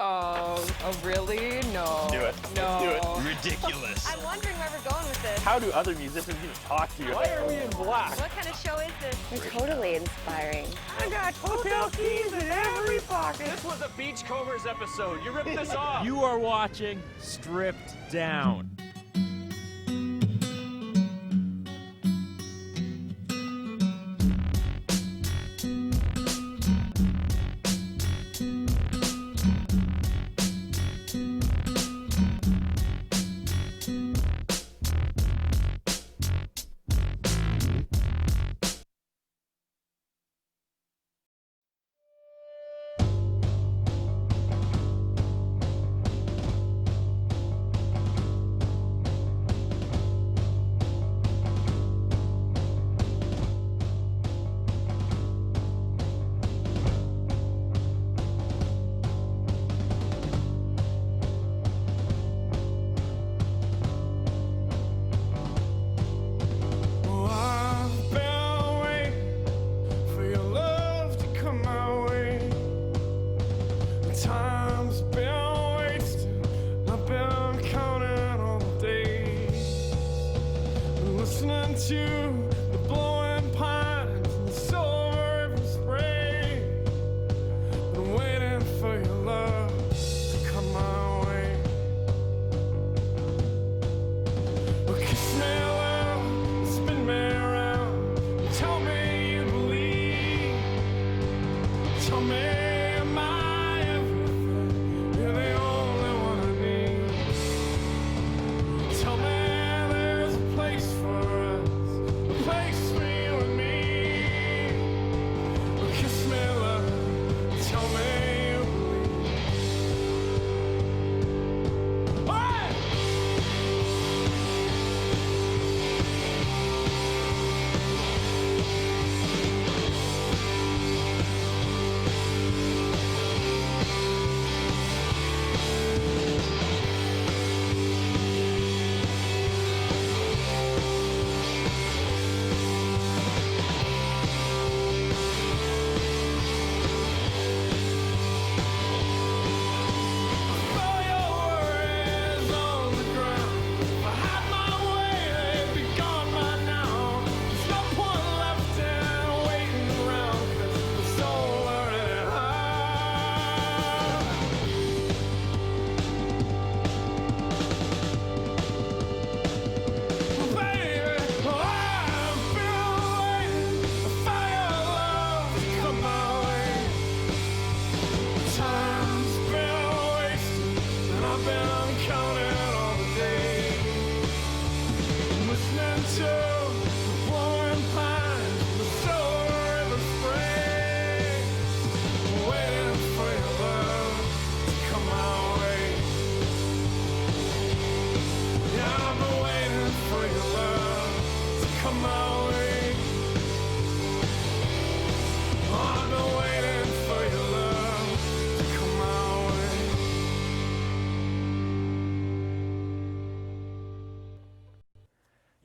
Oh, really? No. Do it. No. Let's do it. Ridiculous. I'm wondering where we're going with this. How do other musicians even talk to you? Why are we in black? What kind of show is this? You're totally inspiring. I got hotel keys in every pocket. This was a Beachcombers episode. You ripped this off. You are watching Stripped Down.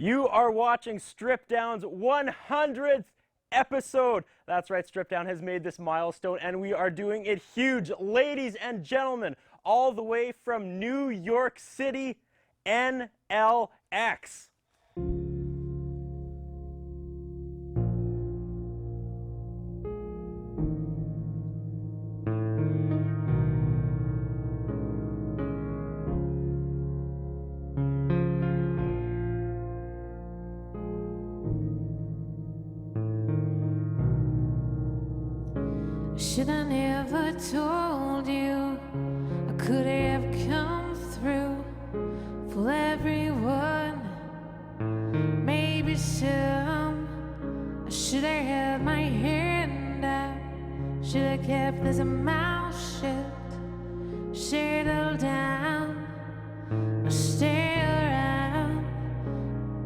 You are watching Strip Down's 100th episode. That's right, Strip Down has made this milestone, and we are doing it huge. Ladies and gentlemen, all the way from New York City, NLX. Should I never told you I could have come through for everyone? Maybe some. I should have held my hand out. Should have kept this mouth shut. Settle down. Stay around.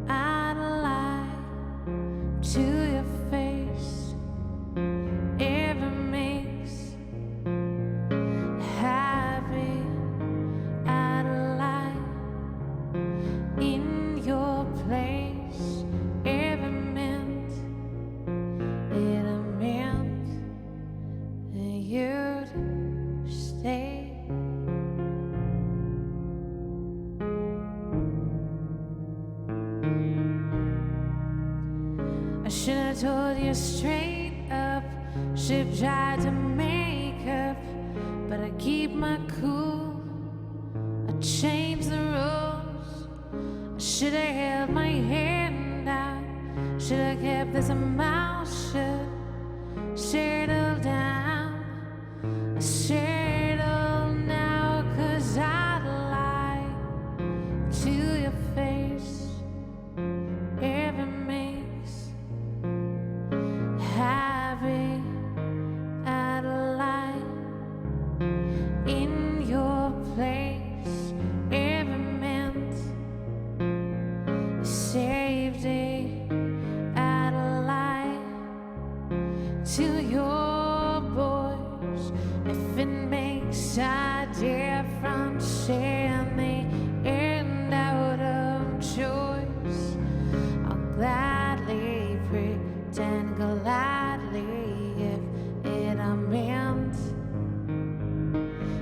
I'd lie to your face. Every makes happy. I'd lie in your place. Every meant it meant you'd stay. it straight up. Should've tried to make up, but I keep my cool. I changed the rules. I should've held my hand out. Should've kept this mouth shut. Settle down. I settle now, 'cause I'd lie to your face. Every makes happy out of light in your place. Every meant safety out of light to your boys. If it makes a difference, saying the end out of choice, I'll gladly pretend gladly if it are meant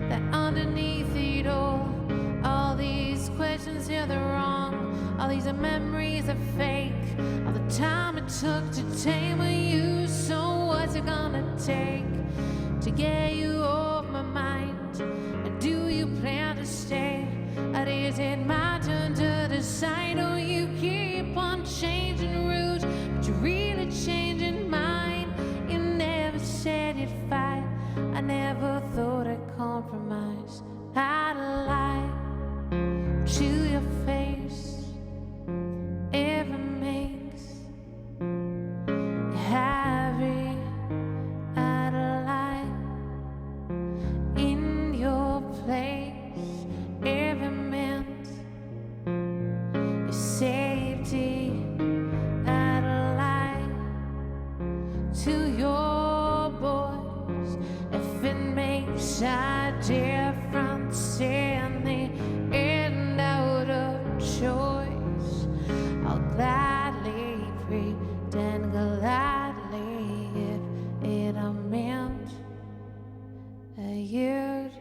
that underneath it all these questions here they're wrong, all these memories are fake, all the time it took to tame you. So what's it gonna take to get you off my mind? And do you plan to stay? Or is it my turn to decide? Oh, you keep on changing routes, but you're really changing mine. You never said you'd fight. I never thought I'd compromise. I'd lie to your face. Ever makes happy out of light in your place. Every meant your safety out of light to your boys. If it makes a difference in the end out of choice, I'll gladly pretend gladly if it are meant that you'd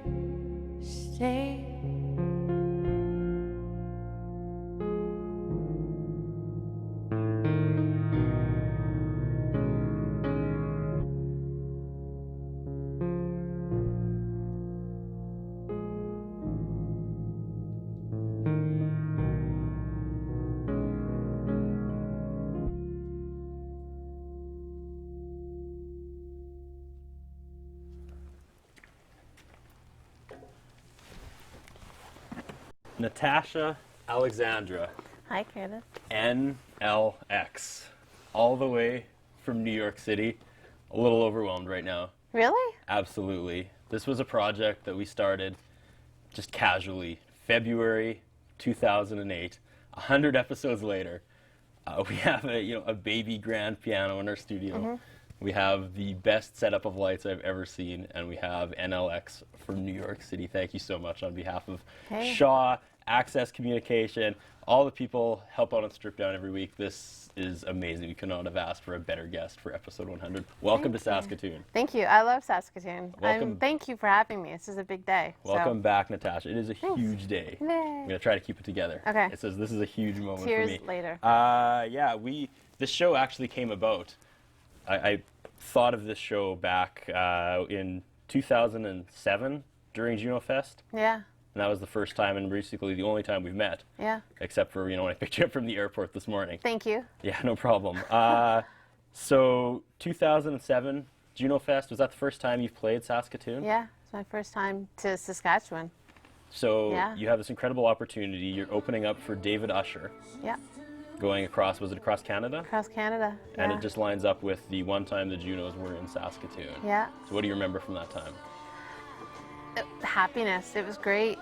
stay. Natasha Alexandra, Hi, Candace. NLX, all the way from New York City. A little overwhelmed right now. Really? Absolutely. This was a project that we started just casually, February 2008. 100 episodes later, we have a baby grand piano in our studio. We have the best setup of lights I've ever seen, and we have NLX from New York City. Thank you so much on behalf of Hey. Shaw, Access Communication, all the people help out on Strip Down every week. This is amazing. We could not have asked for a better guest for episode 100. Welcome to Saskatoon. Thank you. I love Saskatoon. Welcome. Thank you for having me. This is a big day. Welcome back, Natasha. It is a huge day. Yay. I'm going to try to keep it together. Okay. It says this is a huge moment Cheers for me. later. This show actually came about. I thought of this show back in 2007 during Junofest. Yeah. And that was the first time and basically the only time we've met. Yeah. Except for, when I picked you up from the airport this morning. Thank you. Yeah, no problem. So 2007, Junofest, was that the first time you've played Saskatoon? Yeah. It's my first time to Saskatchewan. So Yeah. you have this incredible opportunity. You're opening up for David Usher, Yeah. going across, was it across Canada? Across Canada. And Yeah. it just lines up with the one time the Junos were in Saskatoon. Yeah. So what do you remember from that time? Happiness. It was great.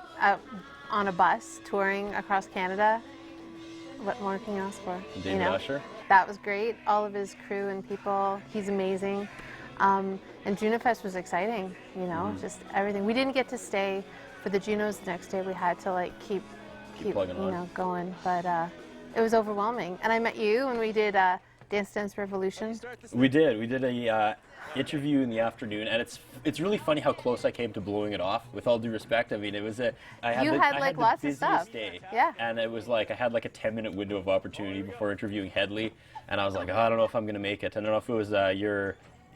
On a bus touring across Canada. What more can you ask for? David Usher? That was great. All of his crew and people. He's amazing. And Junofest was exciting. Just everything. We didn't get to stay for the Junos the next day. We had to keep plugging on. going. But it was overwhelming. And I met you when we did Dance Dance Revolution? We did. We did a interview in the afternoon, and it's really funny how close I came to blowing it off. With all due respect, I mean, it was I had lots the of stuff. busiest day. Yeah. And it was like I had like a 10-minute window of opportunity before interviewing Headley, and I was like, oh, I don't know if I'm going to make it. I don't know if it was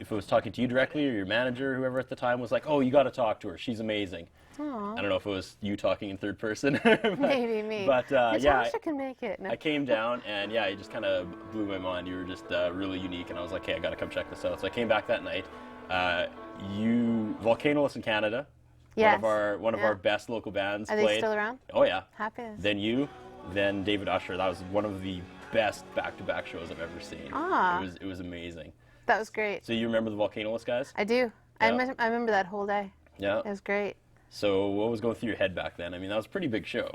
if it was talking to you directly or your manager, whoever at the time was like, oh, you got to talk to her. She's amazing. Aww. I don't know if it was you talking in third person. Maybe me. But Natasha can make it. No. I came down and yeah, you just kind of blew my mind. You were just really unique, and I was like, hey, I got to come check this out. So I came back that night. Volcanoless in Canada. Yes. One of our best local bands Are played. they still around? Oh yeah. Happiness. Then David Usher. That was one of the best back-to-back shows I've ever seen. Ah. It was amazing. That was great. So you remember the Volcanoless guys? I do. Yeah. I remember that whole day. Yeah. It was great. So what was going through your head back then? I mean, that was a pretty big show.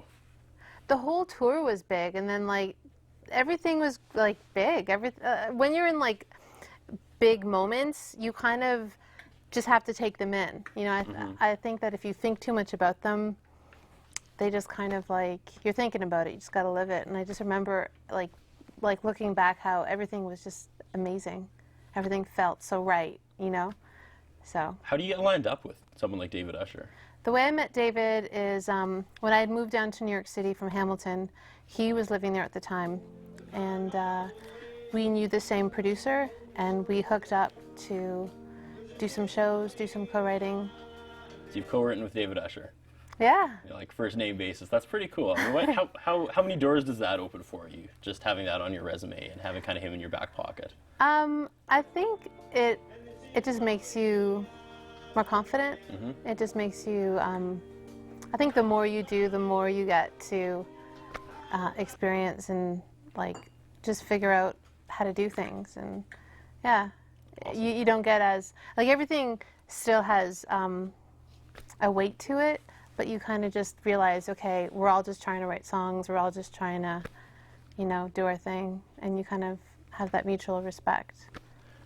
The whole tour was big, and then like everything was like big. When you're in like big moments, you kind of just have to take them in. You know, I think that if you think too much about them, they just kind of like, you're thinking about it. You just got to live it. And I just remember like looking back how everything was just amazing. Everything felt so right, you know? So. How do you get lined up with someone like David Usher? The way I met David is when I had moved down to New York City from Hamilton, he was living there at the time. And we knew the same producer, and we hooked up to do some shows, do some co-writing. So you've co-written with David Usher. Yeah. You know, like first name basis. That's pretty cool. I mean, how many doors does that open for you? Just having that on your resume and having kind of him in your back pocket. I think it just makes you more confident. It just makes you. I think the more you do, the more you get to experience and like just figure out how to do things. And yeah, awesome. You don't get as like everything still has a weight to it. But you kind of just realize, okay, we're all just trying to write songs. We're all just trying to, you know, do our thing. And you kind of have that mutual respect.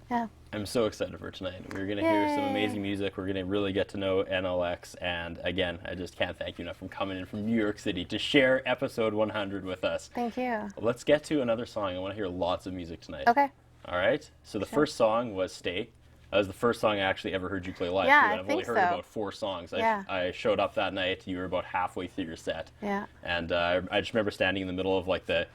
Yeah. I'm so excited for tonight. We're going to hear some amazing music. We're going to really get to know NLX. And again, I just can't thank you enough for coming in from New York City to share episode 100 with us. Thank you. Let's get to another song. I want to hear lots of music tonight. Okay. All right. So the first song was Stay. That was the first song I actually ever heard you play live. Yeah, I've only heard about 4 songs. Yeah. I showed up that night. You were about halfway through your set. Yeah. And I just remember standing in the middle of like I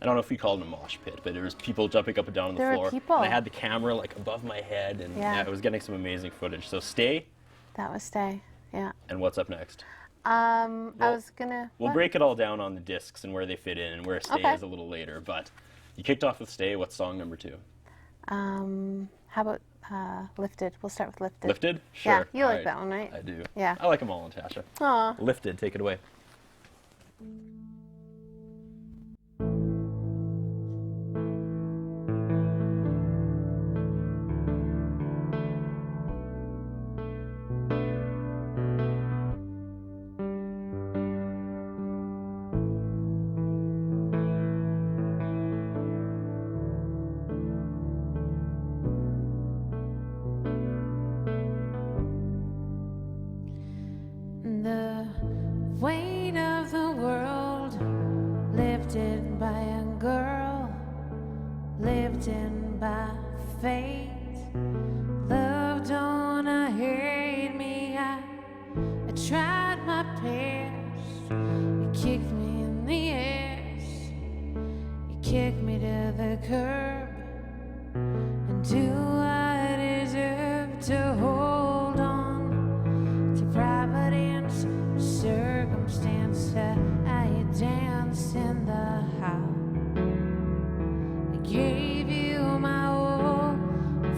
don't know if you call it a mosh pit, but there was people jumping up and down on the There were floor. people. And I had the camera like above my head, and yeah, I was getting some amazing footage. So Stay. That was Stay. Yeah. And what's up next? I was gonna. We'll break it all down on the discs and where they fit in and where Stay is a little later. But you kicked off with Stay. What's song number 2? How about Lifted? We'll start with Lifted. Lifted? Sure. Yeah, you all like that one, right? I do. Yeah. I like them all, Natasha. Aw. Lifted, take it away. The weight of the world lifted by a girl, lifted by fate. Love don't hate me. I tried my best. You kicked me in the ass. You kicked me to the curb. And do I deserve to hold on to providence, circumstance? I danced in the house. I gave you my all,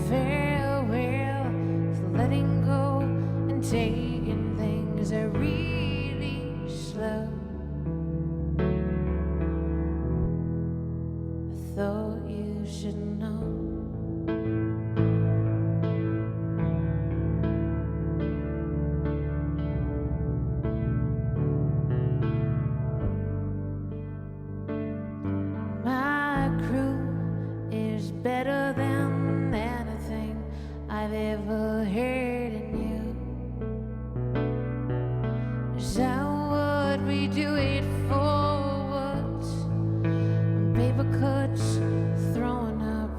farewell. So letting go and taking things are really slow. I thought you should know. My crew is better than anything I've ever heard in you. So would we do it for what? Paper cuts, throwing up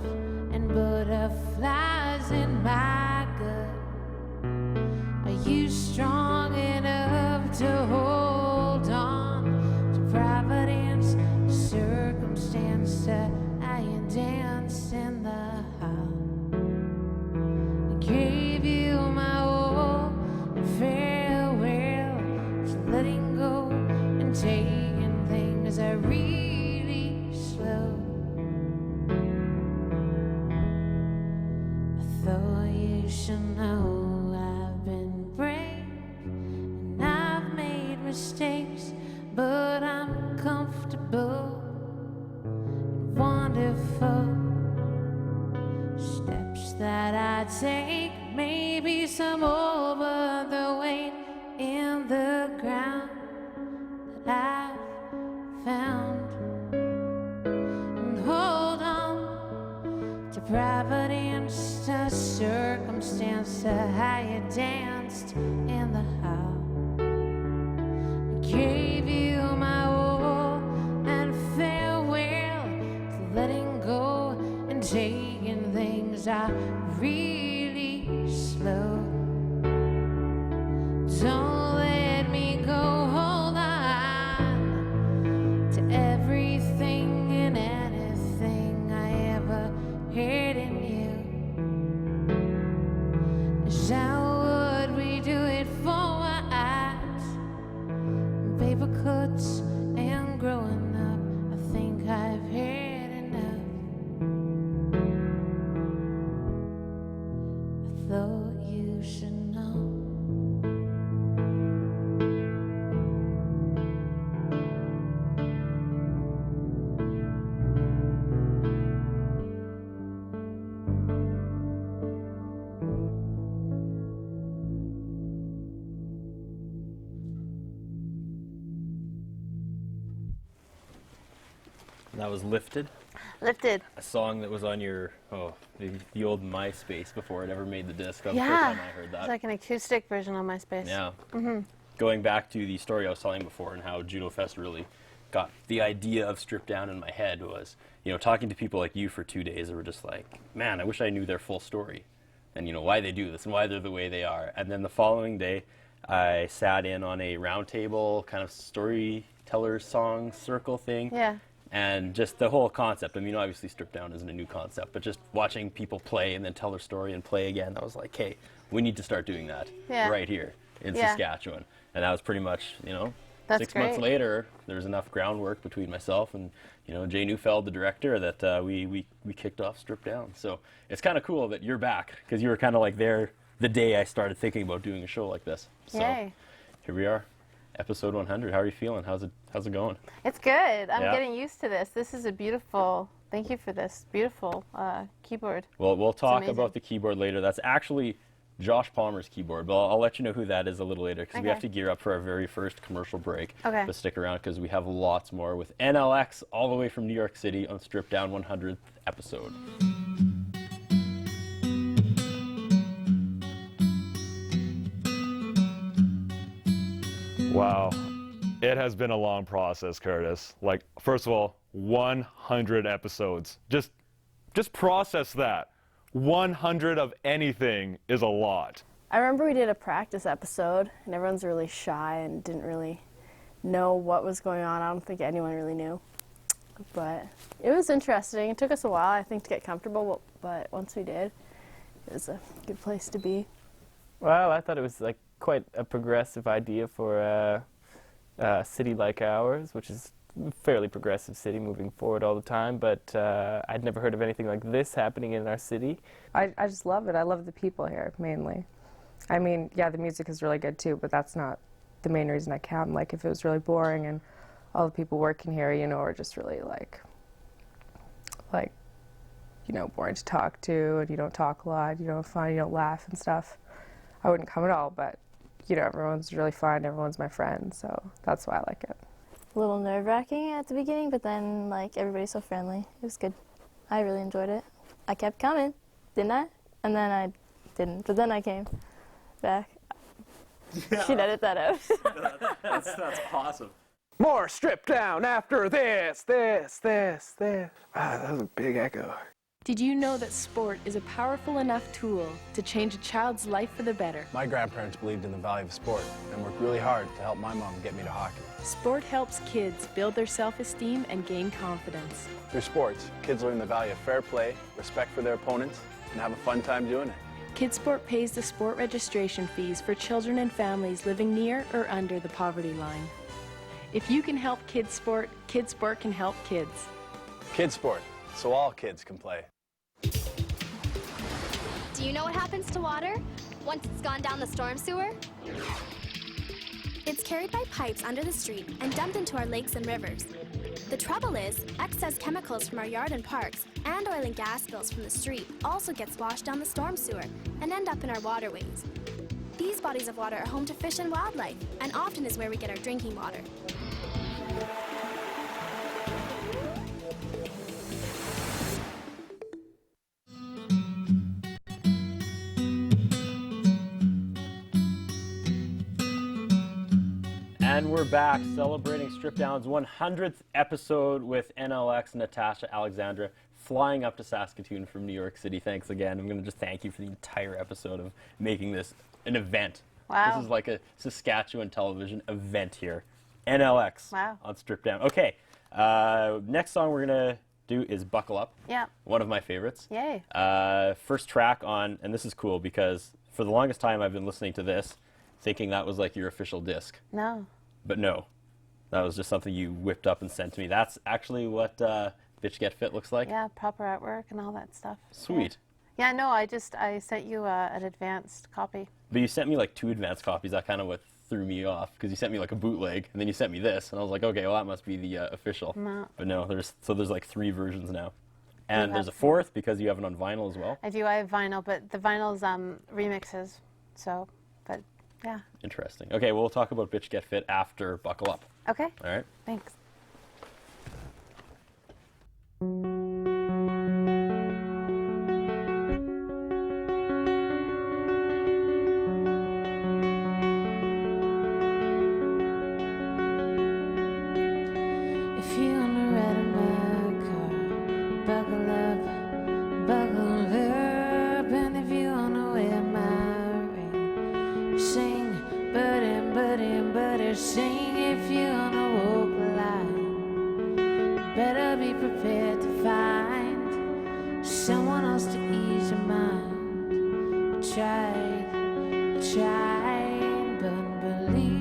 mistakes, but I'm comfortable and wonderful. Steps that I take, maybe some over the weight in the ground that I've found. And hold on to providence, to circumstance, to how you danced in the hall. I gave you my all and farewell to letting go and taking things are really slow. Don't let me go, hold on to everything and anything I ever heard in you. Is how would we do it for us? Paper cuts and growing up, I think I've heard enough. I thought you should know. That was Lifted, Lifted. a song that was on your, the old MySpace before it ever made the disc. That was the Yeah. first time I heard that. It's like an acoustic version on MySpace. Yeah. Going back to the story I was telling before and how Junofest really got the idea of Stripped Down in my head was, talking to people like you for 2 days that were just like, man, I wish I knew their full story and, why they do this and why they're the way they are. And then the following day, I sat in on a roundtable kind of storyteller song circle thing. Yeah. And just the whole concept. I mean, obviously Stripped Down isn't a new concept, but just watching people play and then tell their story and play again, I was like, hey, we need to start doing that right here in Saskatchewan. And that was pretty much, That's 6 months great. later, there's enough groundwork between myself and, Jay Neufeld, the director, that we kicked off Stripped Down. So it's kind of cool that you're back, because you were kind of like there the day I started thinking about doing a show like this. So Yay. here we are. Episode 100. How are you feeling? How's it going? It's good. I'm Yeah. getting used to this. This is a beautiful, thank you for this, beautiful keyboard. Well, we'll talk amazing. about the keyboard later. That's actually Josh Palmer's keyboard, but I'll let you know who that is a little later, because we have to gear up for our very first commercial break. Okay. But stick around, because we have lots more with NLX all the way from New York City on Stripped Down 100th episode. Wow. It has been a long process, Curtis. Like, first of all, 100 episodes. Just process that. 100 of anything is a lot. I remember we did a practice episode, and everyone's really shy and didn't really know what was going on. I don't think anyone really knew. But it was interesting. It took us a while, I think, to get comfortable, but once we did, it was a good place to be. Well, I thought it was like quite a progressive idea for a city like ours, which is a fairly progressive city moving forward all the time, but I'd never heard of anything like this happening in our city. I just love it. I love the people here, mainly. I mean, yeah, the music is really good too, but that's not the main reason I come. Like, if it was really boring and all the people working here, are just really like, boring to talk to, and you don't talk a lot, you don't have fun, you don't laugh and stuff, I wouldn't come at all. But, everyone's really fun, everyone's my friend, so that's why I like it. A little nerve-wracking at the beginning, but then, everybody's so friendly. It was good. I really enjoyed it. I kept coming, didn't I? And then I didn't, but then I came back. Yeah. She'd edit that out. That's awesome. More Stripped Down after this. Wow, that was a big echo. Did you know that sport is a powerful enough tool to change a child's life for the better? My grandparents believed in the value of sport and worked really hard to help my mom get me to hockey. Sport helps kids build their self-esteem and gain confidence. Through sports, kids learn the value of fair play, respect for their opponents, and have a fun time doing it. KidSport pays the sport registration fees for children and families living near or under the poverty line. If you can help KidSport, KidSport can help kids. KidSport, so all kids can play. Do you know what happens to water once it's gone down the storm sewer? It's carried by pipes under the street and dumped into our lakes and rivers. The trouble is, excess chemicals from our yard and parks and oil and gas spills from the street also gets washed down the storm sewer and end up in our waterways. These bodies of water are home to fish and wildlife, and often is where we get our drinking water. And we're back celebrating Strip Down's 100th episode with NLX Natasha Alexandra flying up to Saskatoon from New York City. Thanks again. I'm going to just thank you for the entire episode of making this an event. Wow. This is like a Saskatchewan television event here. NLX on Strip Down. Okay, next song we're going to do is Buckle Up. Yeah. One of my favorites. Yay. First track on, and this is cool because for the longest time I've been listening to this thinking that was like your official disc. No. But no, that was just something you whipped up and sent to me. That's actually what Bitch Get Fit looks like. Yeah, proper artwork and all that stuff. Sweet. Yeah, no, I sent you an advanced copy. But you sent me like 2 advanced copies. That kind of what threw me off because you sent me like a bootleg and then you sent me this and I was like, okay, well that must be the official. No. But no, there's like 3 versions now. And there's a have 4th because you have it on vinyl as well. I do. I have vinyl, but the vinyl's remixes. So, but yeah. Interesting. Okay, well, we'll talk about Bitch Get Fit after Buckle Up. Okay. All right. Thanks. If you wanna ride in my car, buckle up, and if you wanna wear my ring, sing, buddy, sing. If you wanna walk the line, better be prepared to find someone else to ease your mind. Try, but believe.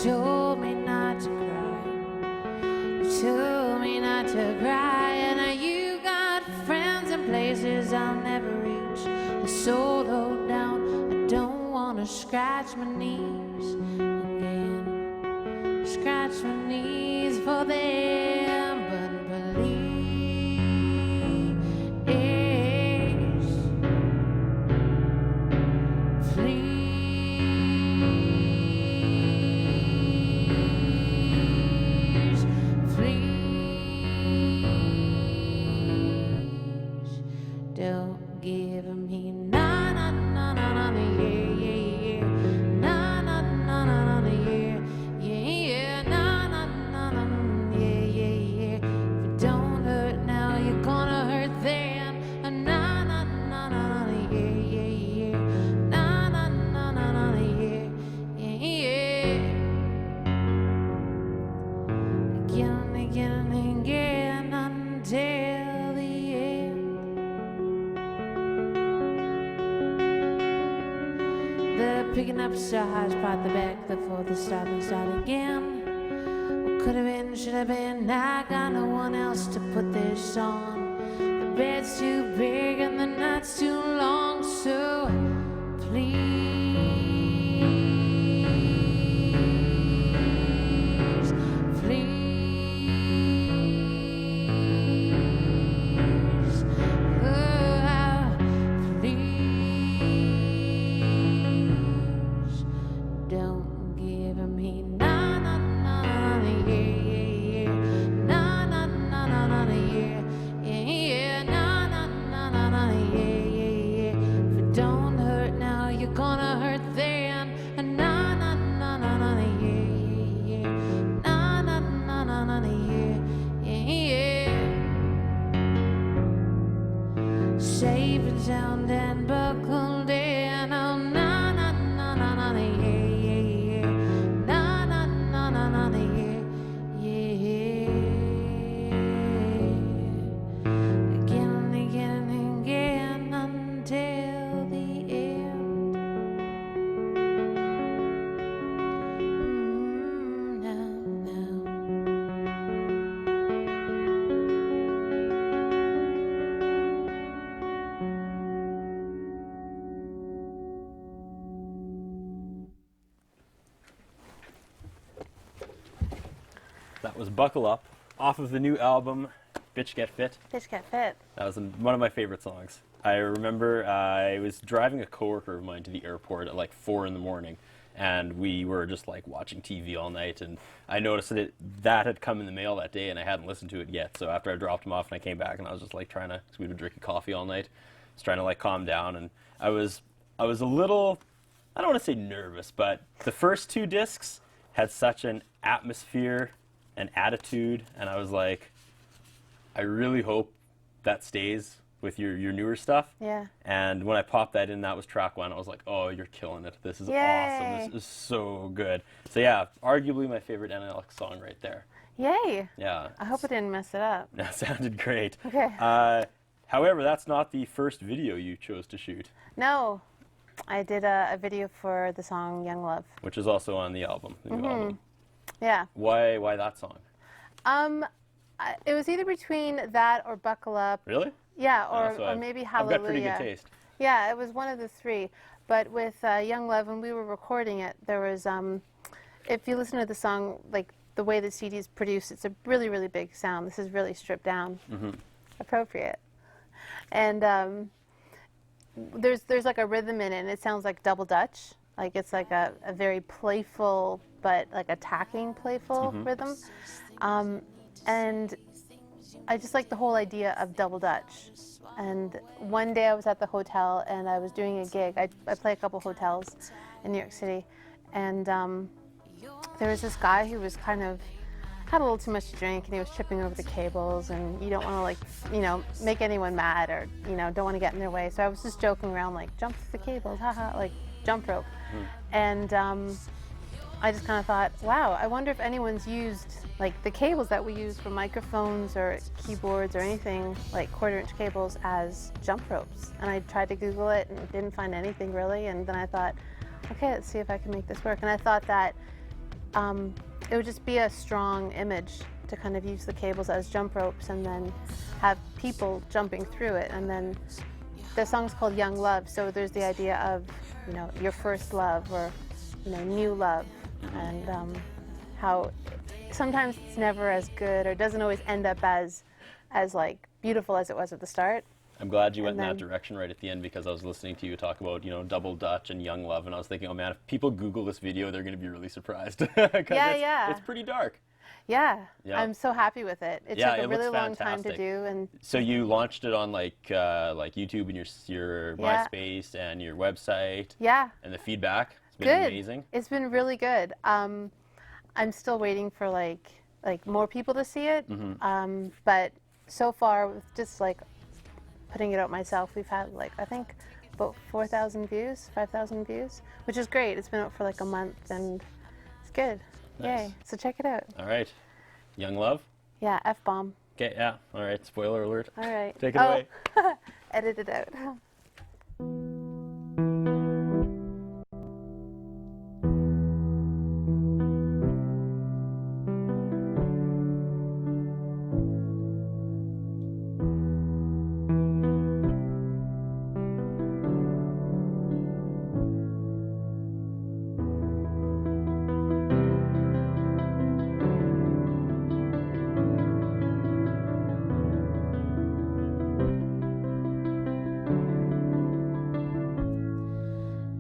Told me not to cry. You told me not to cry. And now you got friends and places I'll never reach. They're so low down, I don't wanna scratch my knees again. Scratch my knees for them, but believe. Don't give me na na na na na yeah na na na na na yeah na na na na yeah. If it don't hurt now, you're gonna hurt then. Na na na na na yeah na na na na yeah. Again and again until the end. They're picking up stars, part the back before they stop and start again. What could have been, should have been. I got no one else to put this on. The bed's too big and the night's too long, so please. Don't give me na na na yeah na na na na yeah na na na na yeah. If it don't hurt now, you're gonna hurt then. Na na na na yeah na na na yeah. Safe and sound and buckled in. Oh na na na na That was Buckle Up, off of the new album, Bitch Get Fit. Bitch Get Fit. That was one of my favorite songs. I remember I was driving a coworker of mine to the airport at like 4 in the morning, and we were just like watching TV all night, and I noticed that had come in the mail that day, and I hadn't listened to it yet. So after I dropped him off and I came back, and I was just like trying to, because we'd been drinking coffee all night, I was trying to like calm down, and I was a little, I don't want to say nervous, but the first 2 discs had such an atmosphere and attitude, and I was like, I really hope that stays with your newer stuff. Yeah. And when I popped that in, that was track 1. I was like, oh, you're killing it. This is awesome. This is so good. So yeah, arguably my favorite NLX song right there. Yay. Yeah. I hope I didn't mess it up. That sounded great. Okay. However, that's not the first video you chose to shoot. No. I did a video for the song Young Love. Which is also on the album, the new album. Yeah. Why that song? It was either between that or Buckle Up. Really? Yeah, So or maybe Hallelujah. I've got pretty good taste. Yeah, it was one of the 3. But with Young Love, when we were recording it, there was, if you listen to the song, like the way the CD is produced, it's a really, really big sound. This is really stripped down. Appropriate. And there's like a rhythm in it, and it sounds like double Dutch. Like it's like a very playful, but like attacking playful rhythm. And I just like the whole idea of double Dutch. And one day I was at the hotel and I was doing a gig. I play a couple hotels in New York City. And there was this guy who was kind of, had a little too much to drink, and he was tripping over the cables, and you don't want to like, make anyone mad, or, don't want to get in their way. So I was just joking around like, jump the cables, haha, like jump rope. And I just kind of thought, wow, I wonder if anyone's used like the cables that we use for microphones or keyboards or anything, like 1/4-inch cables, as jump ropes. And I tried to Google it and didn't find anything really. And then I thought, okay, let's see if I can make this work. And I thought that it would just be a strong image to kind of use the cables as jump ropes and then have people jumping through it. And then the song's called Young Love, so there's the idea of, your first love, or, new love, and how sometimes it's never as good, or doesn't always end up as like beautiful as it was at the start. I'm glad you went in that direction right at the end, because I was listening to you talk about, double Dutch and Young Love, and I was thinking, oh man, if people Google this video, they're going to be really surprised. It's pretty dark. Yeah. Yeah. I'm so happy with it. It took a really long time to do. And so you launched it on like YouTube and your MySpace and your website. Yeah. And the feedback has been amazing. It's been really good. I'm still waiting for like more people to see it. But so far, with just like putting it out myself, we've had like, I think about 4,000 views, 5,000 views, which is great. It's been out for like a month, and it's good. Nice. Yay. So check it out. All right. Young Love? Yeah, F-bomb. Okay, yeah. All right. Spoiler alert. All right. Take it away. Edit it out.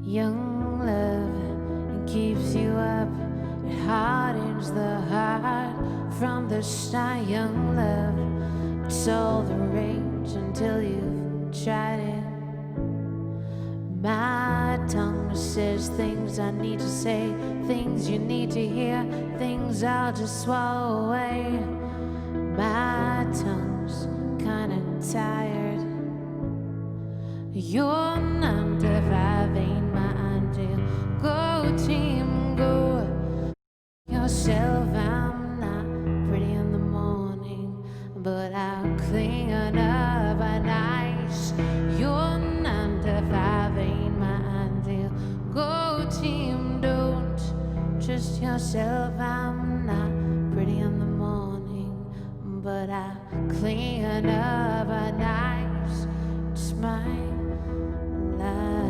Young love, it keeps you up, it hardens the heart from the start. Young love, it's all the rage until you've tried it. My tongue says things I need to say, things you need to hear, things I'll just swallow away. My tongue's kinda tired. You're 9 to 5 ain't my ideal. Go team, go yourself. I'm not pretty in the morning, but I'll clean up a nice. You're 9 to 5 ain't my ideal. Go team, don't trust yourself. I'm not pretty in the morning, but I'll clean up a nice. It's my life.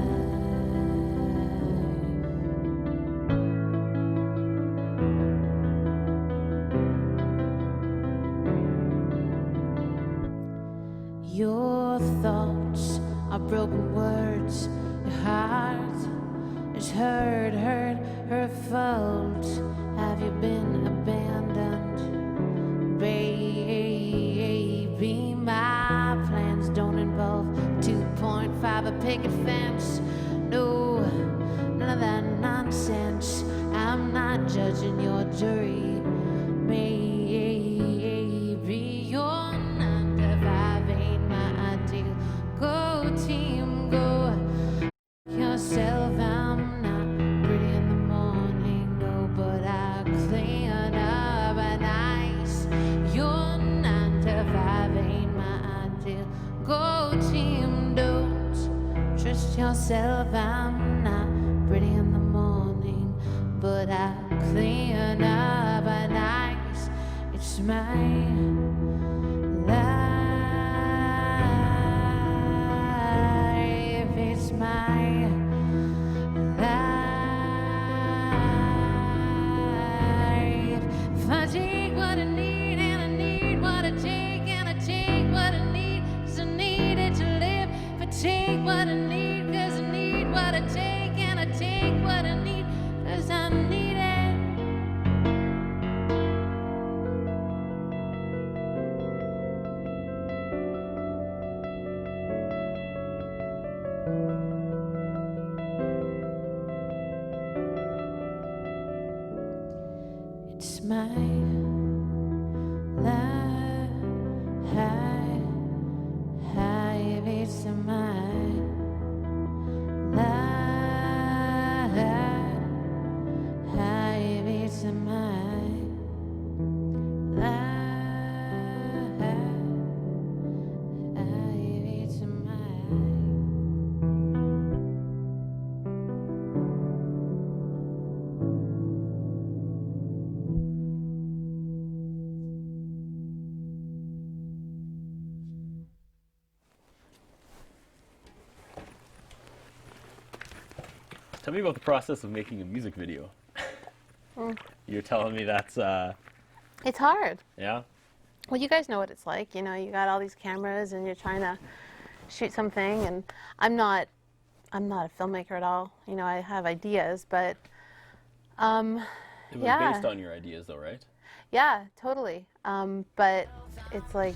broken words. Your heart is hurt fault. Have you been abandoned? Baby, my plans don't involve 2.5 a picket fence. No, none of that nonsense. I'm not judging your jury. Maybe your 9 to 5 ain't my ideal. Go team, go yourself. I'm not pretty in the morning, no, but I clean up at nice. Your 9 to 5 ain't my ideal. Go team, don't trust yourself. I'm not pretty in the morning, but I clean up at nice. It's my life. It's my life. If I take what I need and I need what I take and I take what I need 'cause I need it to live. If I take what I need 'cause I need what I take and I take what I need 'cause I need it. It's my life. It's my life. It's my life. It's my. Tell me about the process of making a music video. You're telling me that's It's hard. yeah? Well, you guys know what it's like. You know, you got all these cameras and you're trying to shoot something, and I'm not a filmmaker at all. You know, I have ideas, but It was yeah. based on your ideas though, right? Yeah, totally. But it's like,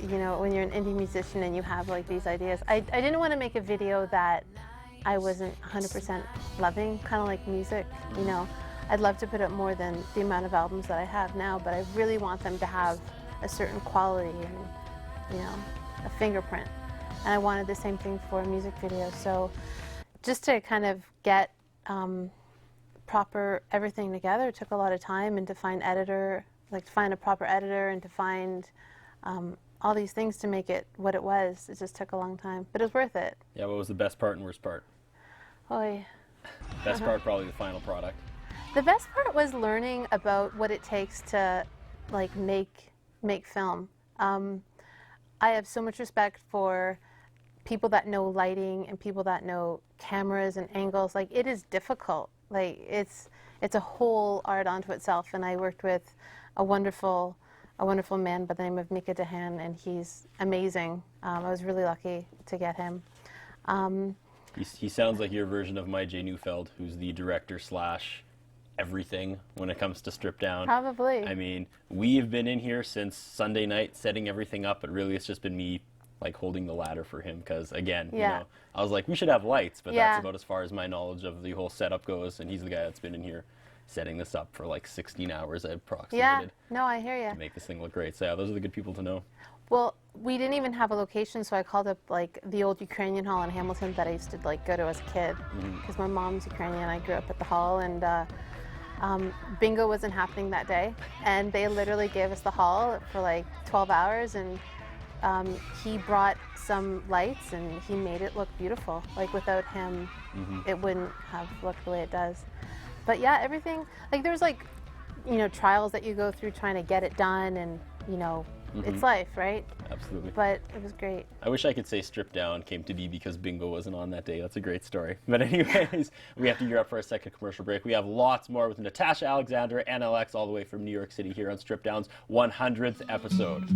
you know, when you're an indie musician and you have like these ideas. I didn't want to make a video that I wasn't 100% loving, kind of like music, you know. I'd love to put up more than the amount of albums that I have now, but I really want them to have a certain quality and, you know, a fingerprint. And I wanted the same thing for a music video. So just to kind of get proper everything together took a lot of time, and to find editor, like to find a proper editor and to find all these things to make it what it was. It just took a long time, but it was worth it. Yeah, what was the best part and worst part? Oy. Best part, probably the final product. The best part was learning about what it takes to like make film. I have so much respect for people that know lighting and people that know cameras and angles. Like, it is difficult. Like, it's a whole art unto itself. And I worked with a wonderful man by the name of Mika Dehan, and he's amazing. I was really lucky to get him. He sounds like your version of my Jay Neufeld, who's the director / everything when it comes to Strip Down. Probably. I mean, we've been in here since Sunday night setting everything up, but really it's just been me like holding the ladder for him, because again, you know, I was like, we should have lights, but that's about as far as my knowledge of the whole setup goes, and he's the guy that's been in here setting this up for like 16 hours, I've approximated. Yeah, no, I hear you. To make this thing look great. So yeah, those are the good people to know. Well, we didn't even have a location, so I called up like the old Ukrainian hall in Hamilton that I used to like go to as a kid, because my mom's Ukrainian. I grew up at the hall, and bingo wasn't happening that day, and they literally gave us the hall for like 12 hours, and he brought some lights and he made it look beautiful. Like, without him, it wouldn't have looked the way it does. But yeah, everything, like, there's like, you know, trials that you go through trying to get it done, and, you know, it's life, right? Absolutely. But it was great. I wish I could say Strip Down came to be because bingo wasn't on that day. That's a great story. But anyways, we have to gear up for a second commercial break. We have lots more with Natasha Alexandra, NLX, all the way from New York City here on Strip Down's 100th episode.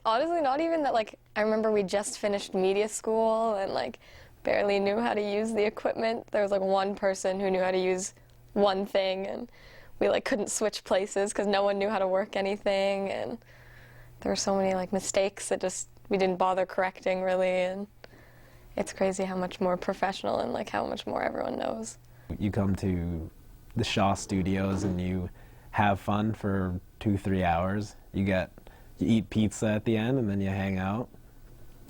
Honestly, not even that. Like, I remember we just finished media school and like barely knew how to use the equipment. There was like one person who knew how to use one thing, and we like couldn't switch places because no one knew how to work anything, and there were so many like mistakes that just we didn't bother correcting really, and it's crazy how much more professional and like how much more everyone knows. You come to the Shaw Studios and you have fun for 2-3 hours. You eat pizza at the end and then you hang out.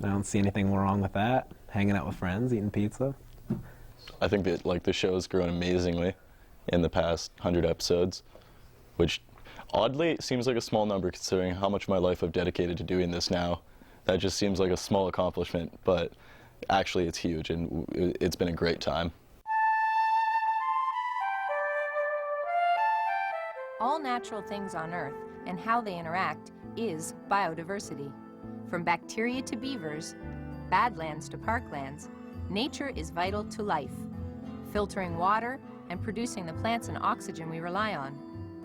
I don't see anything wrong with that. Hanging out with friends, eating pizza. I think that like the show's grown amazingly in the past 100 episodes, which oddly seems like a small number considering how much of my life I've dedicated to doing this now. That just seems like a small accomplishment, but actually it's huge and it's been a great time. All natural things on Earth and how they interact is biodiversity. From bacteria to beavers, badlands to parklands, nature is vital to life, filtering water and producing the plants and oxygen we rely on.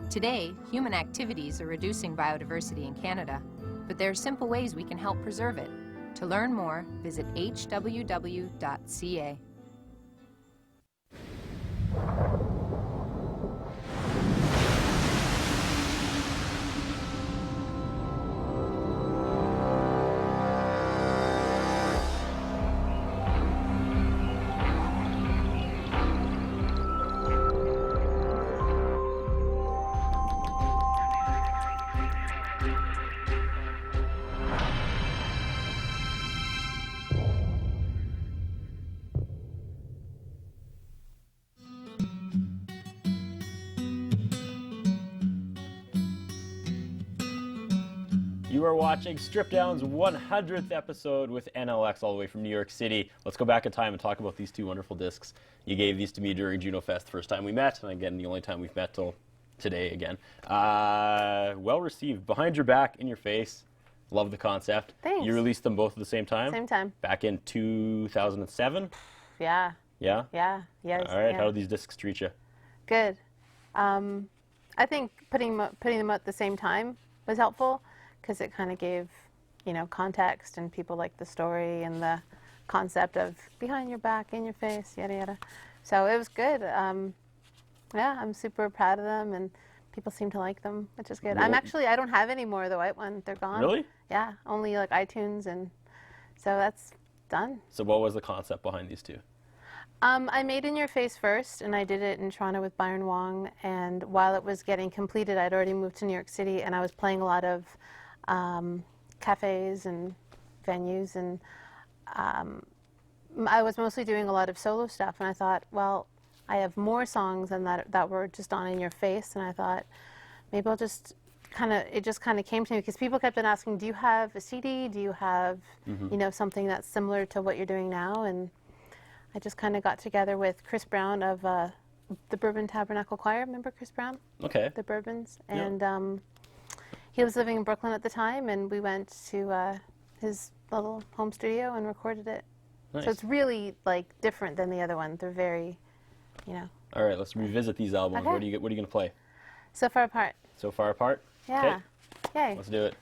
Today, human activities are reducing biodiversity in Canada, but there are simple ways we can help preserve it. To learn more, visit hww.ca. You are watching Strip Down's 100th episode with NLX all the way from New York City. Let's go back in time and talk about these two wonderful discs. You gave these to me during Junofest, the first time we met, and again, the only time we've met till today again. Well received. Behind Your Back, In Your Face. Love the concept. Thanks. You released them both at the same time? Same time. Back in 2007? Yeah. Yeah? Yeah. Yes. All right. Yeah. How did these discs treat you? Good. I think putting them out at the same time was helpful because it kind of gave, context, and people liked the story and the concept of behind your back, in your face, yada yada. So it was good. Yeah, I'm super proud of them, and people seem to like them, which is good. I don't have any more of the white one. They're gone. Really? Yeah, only like iTunes, and so that's done. So what was the concept behind these two? I made In Your Face first, and I did it in Toronto with Byron Wong, and while it was getting completed, I'd already moved to New York City, and I was playing a lot of cafes and venues, and I was mostly doing a lot of solo stuff, and I thought, well, I have more songs than that were just on In Your Face, and I thought, maybe I'll just it just kind of came to me, because people kept on asking, do you have a CD? Do you have, something that's similar to what you're doing now? And I just kind of got together with Chris Brown of the Bourbon Tabernacle Choir. Remember Chris Brown? Okay. The Bourbons. Yeah. And he was living in Brooklyn at the time, and we went to his little home studio and recorded it. Nice. So it's really different than the other one. They're very, All right, let's revisit these albums. Okay. What are you going to play? So Far Apart. So Far Apart? Yeah. Okay. Yay. Let's do it.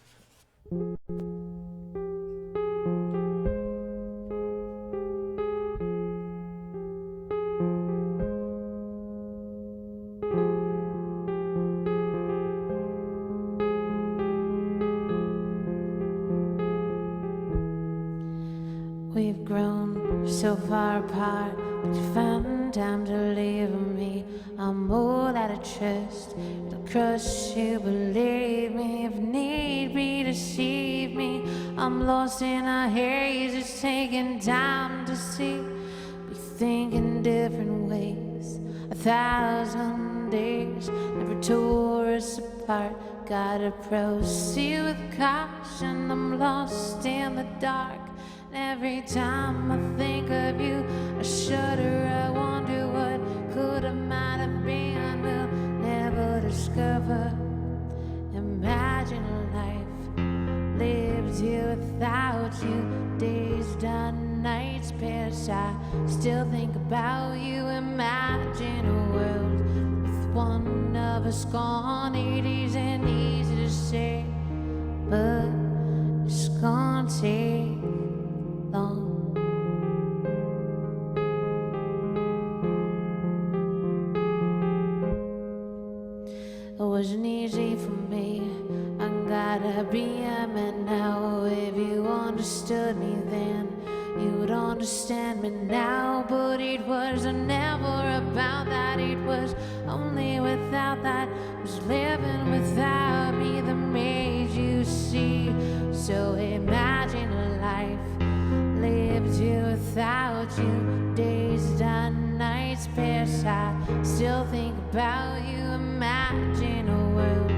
We've grown so far apart, but you found time to leave me. I'm all out of trust. It'll crush you, believe me. If need be, deceive me. I'm lost in a haze. It's taking time to see. We think in different ways. 1,000 days never tore us apart. Gotta proceed with caution. I'm lost in the dark. Every time I think of you, I shudder. I wonder what could have, might have been. We'll never discover. Imagine a life lived here without you. Days done, nights pass. I still think about you. Imagine a world with one of us gone. It isn't easy to say, but take long. It wasn't easy for me. I gotta be a man now. If you understood me then, you would understand me now. But it was never about that. It was only without that. It was living without me that made you see. So imagine a life lived here without you. Days done, nights pass. I still think about you. Imagine a world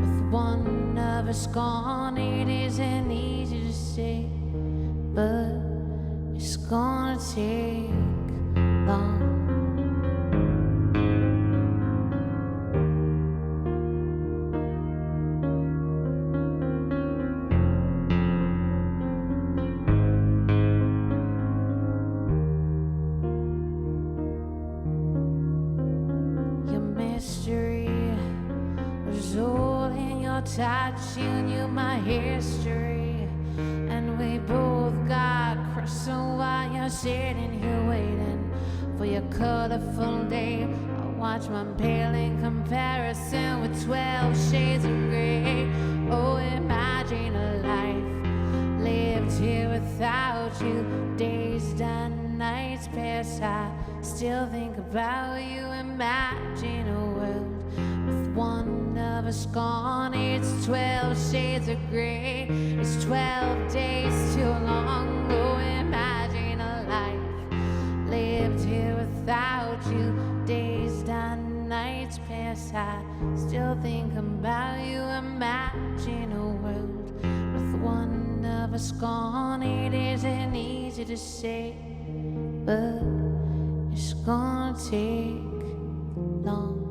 with one of us gone. It isn't easy to say, but it's gonna take long. Your mystery was all in your touch. You knew my history, and we both got crushed. So while you're sitting here waiting for your colorful day, I watch my pale in comparison with 12 shades of gray. Oh, imagine a life lived here without you. Days done, nights pass. I still think about you. Imagine a world with one of us gone. It's 12 shades of gray. It's 12 days too long. Oh, imagine a life lived here without you. Days done, nights pass. I still think about you. Imagine a world with one of us gone. It isn't easy to say, but it's gonna take long.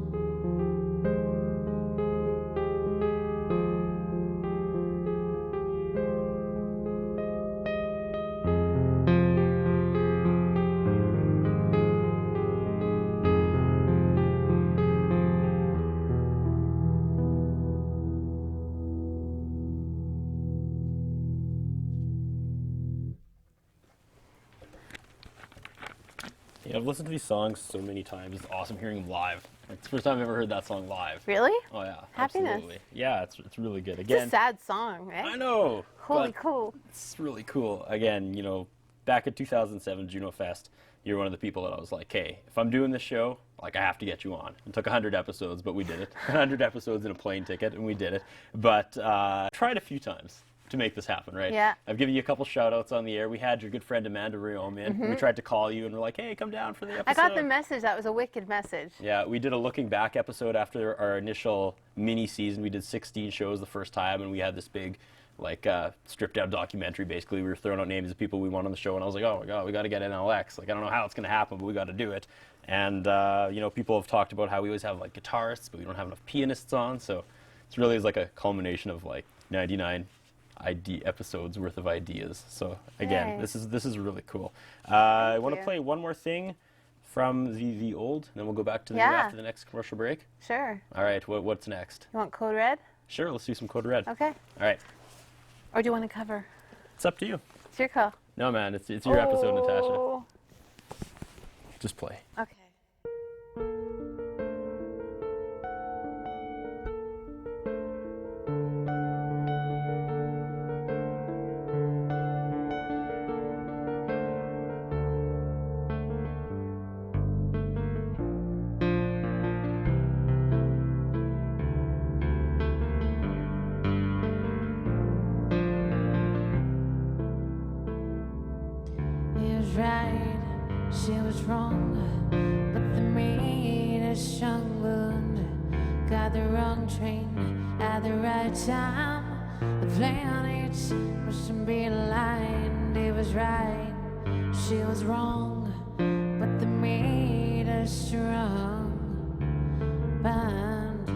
Yeah, I've listened to these songs so many times. It's awesome hearing them live. It's the first time I've ever heard that song live. Really? Oh yeah, Happiness. absolutely. Yeah, it's really good. It's Again, a sad song, right? I know. Holy but cool. It's really cool. Again, you know, back in 2007 Junofest, you're one of the people that I was like, hey, if I'm doing this show, like I have to get you on. It took 100 episodes, but we did it. 100 episodes and a plane ticket, and we did it. But tried a few times to make this happen, right? Yeah. I've given you a couple shout outs on the air. We had your good friend Amanda Riome in. We Mhm. tried to call you and we're like, hey, come down for the episode. I got the message. That was a wicked message. Yeah, we did a looking back episode after our initial mini season. We did 16 shows the first time, and we had this big, like, stripped down documentary. Basically, we were throwing out names of people we want on the show, and I was like, oh my god, we got to get NLX. Like, I don't know how it's going to happen, but we got to do it. And you know, people have talked about how we always have like guitarists, but we don't have enough pianists on. So it's really like a culmination of like 99 episodes worth of ideas. So again, Yay. this is really cool. I want to you. play one more thing from the old, and then we'll go back to the new Yeah. after the next commercial break. Sure. All right, what's next? You want Code Red? Sure, let's do some Code Red. Okay. All right, Or do you want to cover? it's up to you. It's your call. No, man, it's your episode, Natasha. Oh. Just play. Okay. He was right, she was wrong, but they made a strong wound. Got the wrong train at the right time. The planets must be aligned. He was right, she was wrong, but they made a strong bond.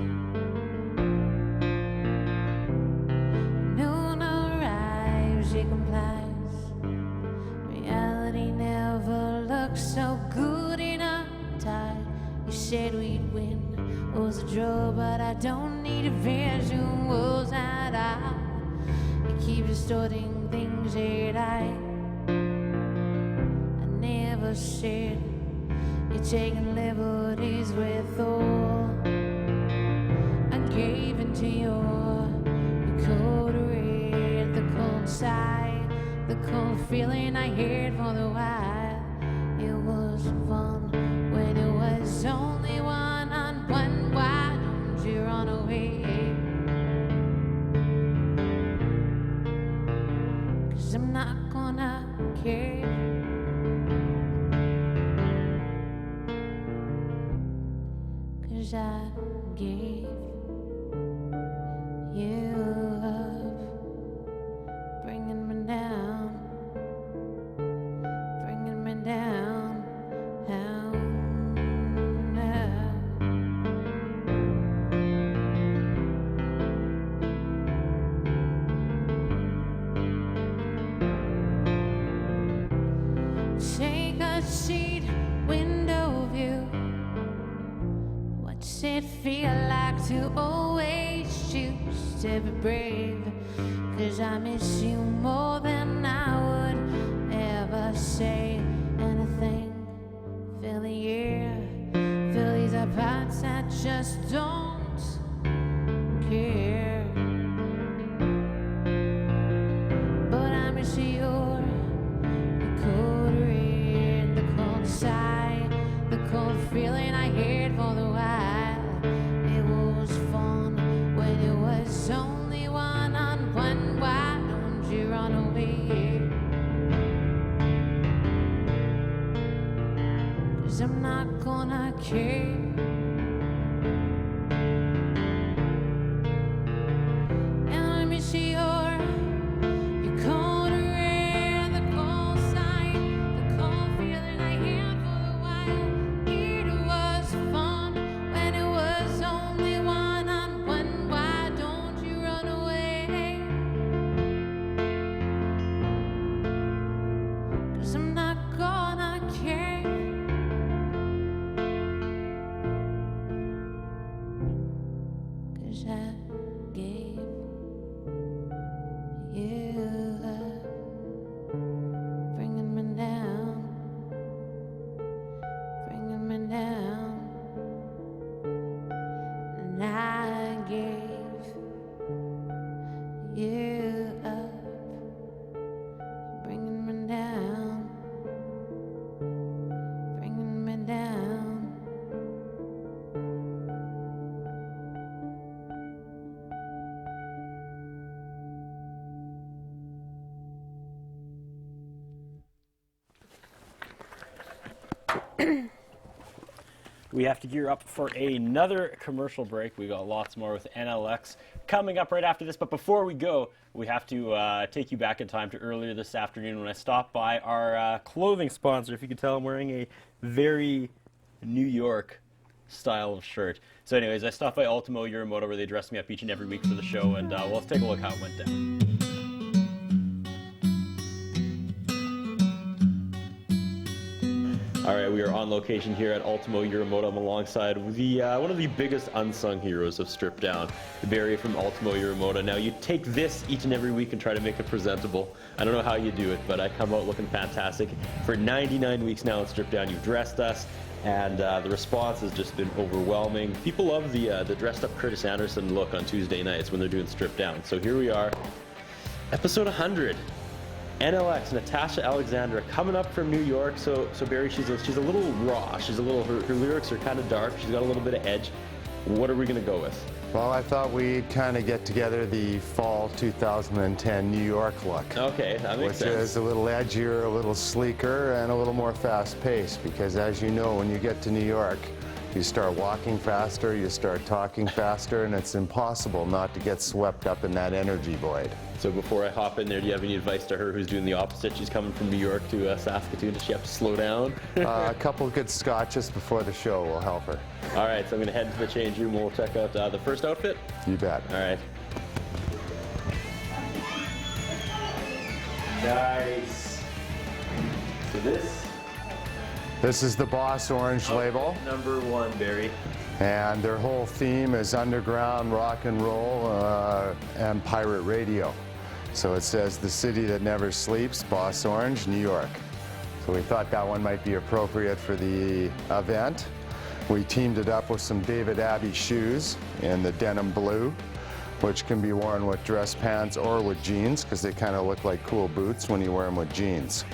Noon arrives, she complies. Reality never looks so good in a tie. You said we'd win, it was a draw, but I don't need a visuals at all. You keep distorting things that I never said. You're taking liberties with all I gave into your code red, the cold sigh, the cold feeling I had for the while. It was fun when it was only one on one. Why don't you run away? 'Cause I'm not gonna care. 'Cause I gave you up, bringing me down, bringing me down, down, down. Take a seat, window view. What's it feel like to always choose to be brave? 'Cause I miss you more than I would ever say anything. Feel the air, feel these are parts I just don't care. But I miss your cold red, the cold sigh, the cold feeling I had for the while. It was fun when it was only one on one. Why don't you run away? 'Cause I'm not gonna care. And I miss your cold red, the cold sigh, the cold feeling I had for a while. It was fun when it was only one on one. Why don't you run away? 'Cause I'm not gonna care. 'Cause I gave you up, bringing me down, bringing me down. And I gave you up, bringing me down, bringing me down. We have to gear up for another commercial break. We got lots more with NLX coming up right after this. But before we go, we have to take you back in time to earlier this afternoon when I stopped by our clothing sponsor. If you can tell, I'm wearing a very New York style of shirt. So anyways, I stopped by Ultimo Uramoto where they dress me up each and every week for the show. And well, let's take a look how it went down. All right, we are on location here at Ultimo Uramoto. I'm alongside the one of the biggest unsung heroes of Strip Down, Barry from Ultimo Uramoto. Now, you take this each and every week and try to make it presentable. I don't know how you do it, but I come out looking fantastic. For 99 weeks now at Strip Down, you've dressed us, and the response has just been overwhelming. People love the dressed-up Curtis Anderson look on Tuesday nights when they're doing Strip Down. So here we are, episode 100. NLX, Natasha Alexandra, coming up from New York. So Barry, she's a little raw. She's a little, her lyrics are kind of dark. She's got a little bit of edge. What are we going to go with? Well, I thought we'd kind of get together the fall 2010 New York look. Okay, that makes sense. Which is a little edgier, a little sleeker, and a little more fast-paced. Because as you know, when you get to New York, you start walking faster, you start talking faster, and it's impossible not to get swept up in that energy void. So before I hop in there, do you have any advice to her who's doing the opposite? She's coming from New York to Saskatoon. Does she have to slow down? A couple of good scotches before the show will help her. All right, so I'm going to head to the change room. We'll check out the first outfit. You bet. All right. Nice. So this is the Boss Orange label. Number one, Barry. And their whole theme is underground rock and roll and pirate radio. So it says the city that never sleeps, Boss Orange, New York. So we thought that one might be appropriate for the event. We teamed it up with some David Abbey shoes in the denim blue, which can be worn with dress pants or with jeans because they kind of look like cool boots when you wear them with jeans.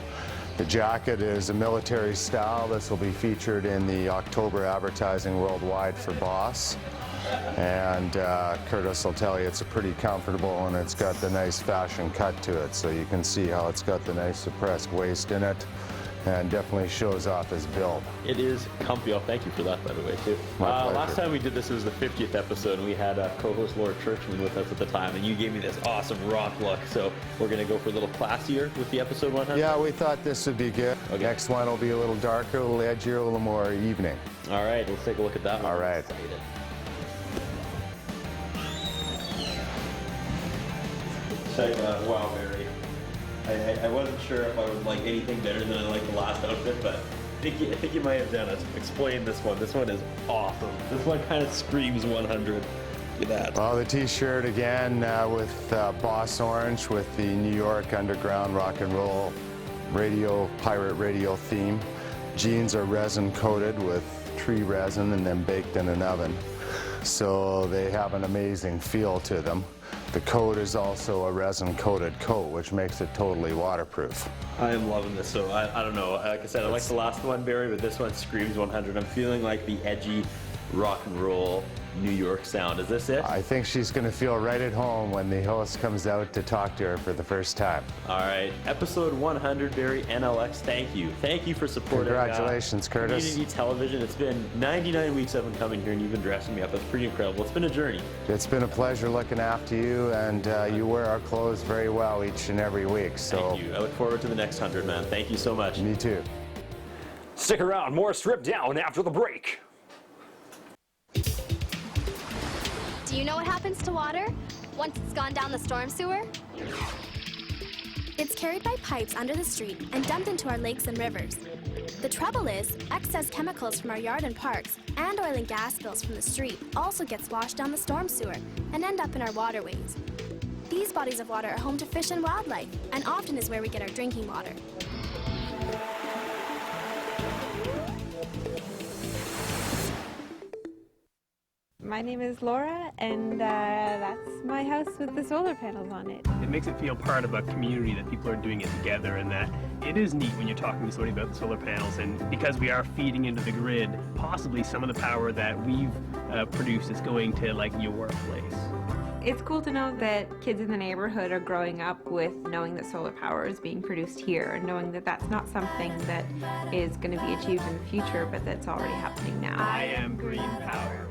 The jacket is a military style. This will be featured in the October advertising worldwide for Boss. And Curtis will tell you it's a pretty comfortable and it's got the nice fashion cut to it. So you can see how it's got the nice suppressed waist in it and definitely shows off his build. It is comfy. Oh, thank you for that, by the way, too. Last time we did this, it was the 50th episode, and we had co-host Laura Churchman with us at the time, and you gave me this awesome rock look. So we're going to go for a little classier with the episode 100? Yeah, we thought this would be good. Okay. Next one will be a little darker, a little edgier, a little more evening. All right, let's take a look at that one. All right. Wow, Barry. I wasn't sure if I would like anything better than I liked the last outfit, but I think you might have done it. Explain this one. This one is awesome. This one kind of screams 100. Look at that. Well, the t-shirt again with Boss Orange with the New York underground rock and roll radio, pirate radio theme. Jeans are resin coated with tree resin and then baked in an oven. So they have an amazing feel to them. The coat is also a resin-coated coat, which makes it totally waterproof. I am loving this. So I don't know. Like I said, I like the last one, Barry, but this one screams 100. I'm feeling like the edgy rock and roll New York sound. Is this it? I think she's going to feel right at home when the host comes out to talk to her for the first time. All right. Episode 100, Barry, NLX, thank you. Thank you for supporting Congratulations, Curtis. community television. It's been 99 weeks I've been coming here, and you've been dressing me up. That's pretty incredible. It's been a journey. It's been a pleasure looking after you, and you wear our clothes very well each and every week. So Thank you. I look forward to the next 100, man. Thank you so much. Me too. Stick around. More Strip Down after the break. Do you know what happens to water once it's gone down the storm sewer? It's carried by pipes under the street and dumped into our lakes and rivers. The trouble is, excess chemicals from our yard and parks and oil and gas spills from the street also gets washed down the storm sewer and end up in our waterways. These bodies of water are home to fish and wildlife and often is where we get our drinking water. My name is Laura, and that's my house with the solar panels on it. It makes it feel part of a community, that people are doing it together, and that it is neat when you're talking to somebody about the solar panels, and because we are feeding into the grid, possibly some of the power that we've produced is going to like your place. It's cool to know that kids in the neighborhood are growing up with knowing that solar power is being produced here, and knowing that that's not something that is going to be achieved in the future, but that's already happening now. I am green power.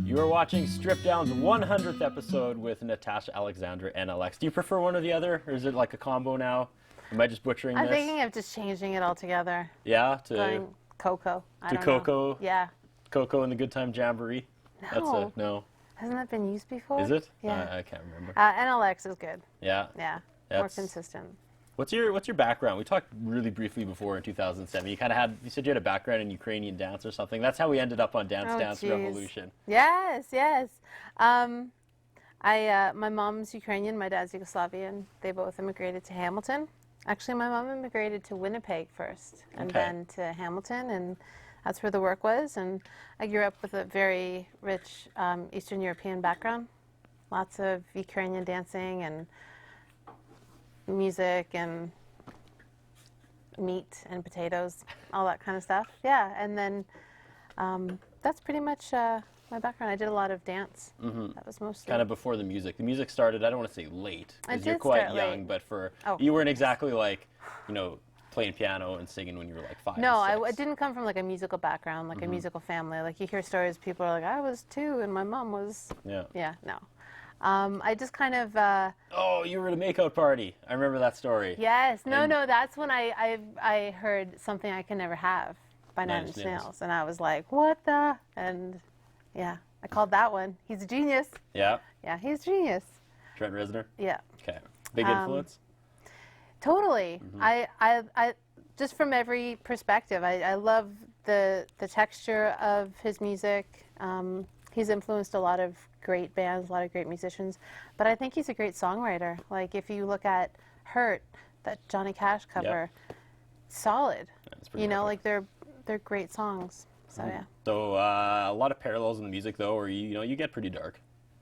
You are watching Strip Down's 100th episode with Natasha Alexandra, NLX. Do you prefer one or the other, or is it like a combo now? Am I just butchering I'm this? thinking of just changing it altogether. Yeah, to Going Coco. to Coco. Yeah. Coco and the Good Time Jamboree. No. That's it. No. Hasn't that been used before? Is it? Yeah. I can't remember. NLX is good. Yeah. Yeah. More That's- consistent. What's your background? We talked really briefly before in 2007. You said you had a background in Ukrainian dance or something. That's how we ended up on Dance Dance geez. Revolution. Yes, yes. My mom's Ukrainian, my dad's Yugoslavian. They both immigrated to Hamilton. Actually, my mom immigrated to Winnipeg first, and Okay. then to Hamilton, and that's where the work was. And I grew up with a very rich Eastern European background. Lots of Ukrainian dancing and music and meat and potatoes, all that kind of stuff. Yeah, and then that's pretty much my background. I did a lot of dance. Mm-hmm. That was mostly kind of before the music. The music started, I don't want to say late, I because you're did quite start young, late. but Oh. you weren't exactly like, playing piano and singing when you were like 5 No, or I 6. didn't come from like a musical background, like a Mhm. musical family. Like you hear stories, people are like, I was 2 and my mom was. Yeah. Yeah, no. I just kind of. Oh, you were at a makeout party. I remember that story. Yes, no, And- no. That's when I heard Something I Can Never Have by Nine Inch Nails. Nails, and I was like, what the? And yeah, I called that one. He's a genius. Yeah. Yeah, he's a genius. Trent Reznor. Yeah. Okay. Big influence. Totally. Mhm. I just from every perspective, I love the texture of his music. He's influenced a lot of great bands, a lot of great musicians, but I think he's a great songwriter. Like if you look at Hurt, that Johnny Cash cover, solid. You know, like they're great songs. So yeah. So a lot of parallels in the music though, or you get pretty dark.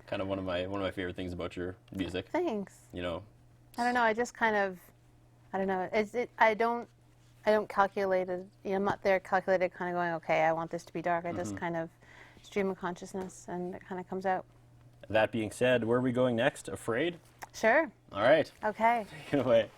Kind of one of my favorite things about your music. Thanks. You know. I don't know. I just kind of, I don't know. I don't calculate it. You know, I'm not there calculated, kind of going, okay, I want this to be dark. I just kind of stream of consciousness, and it kind of comes out. That being said, where are we going next? Afraid? Sure. All right. Okay. Take it away.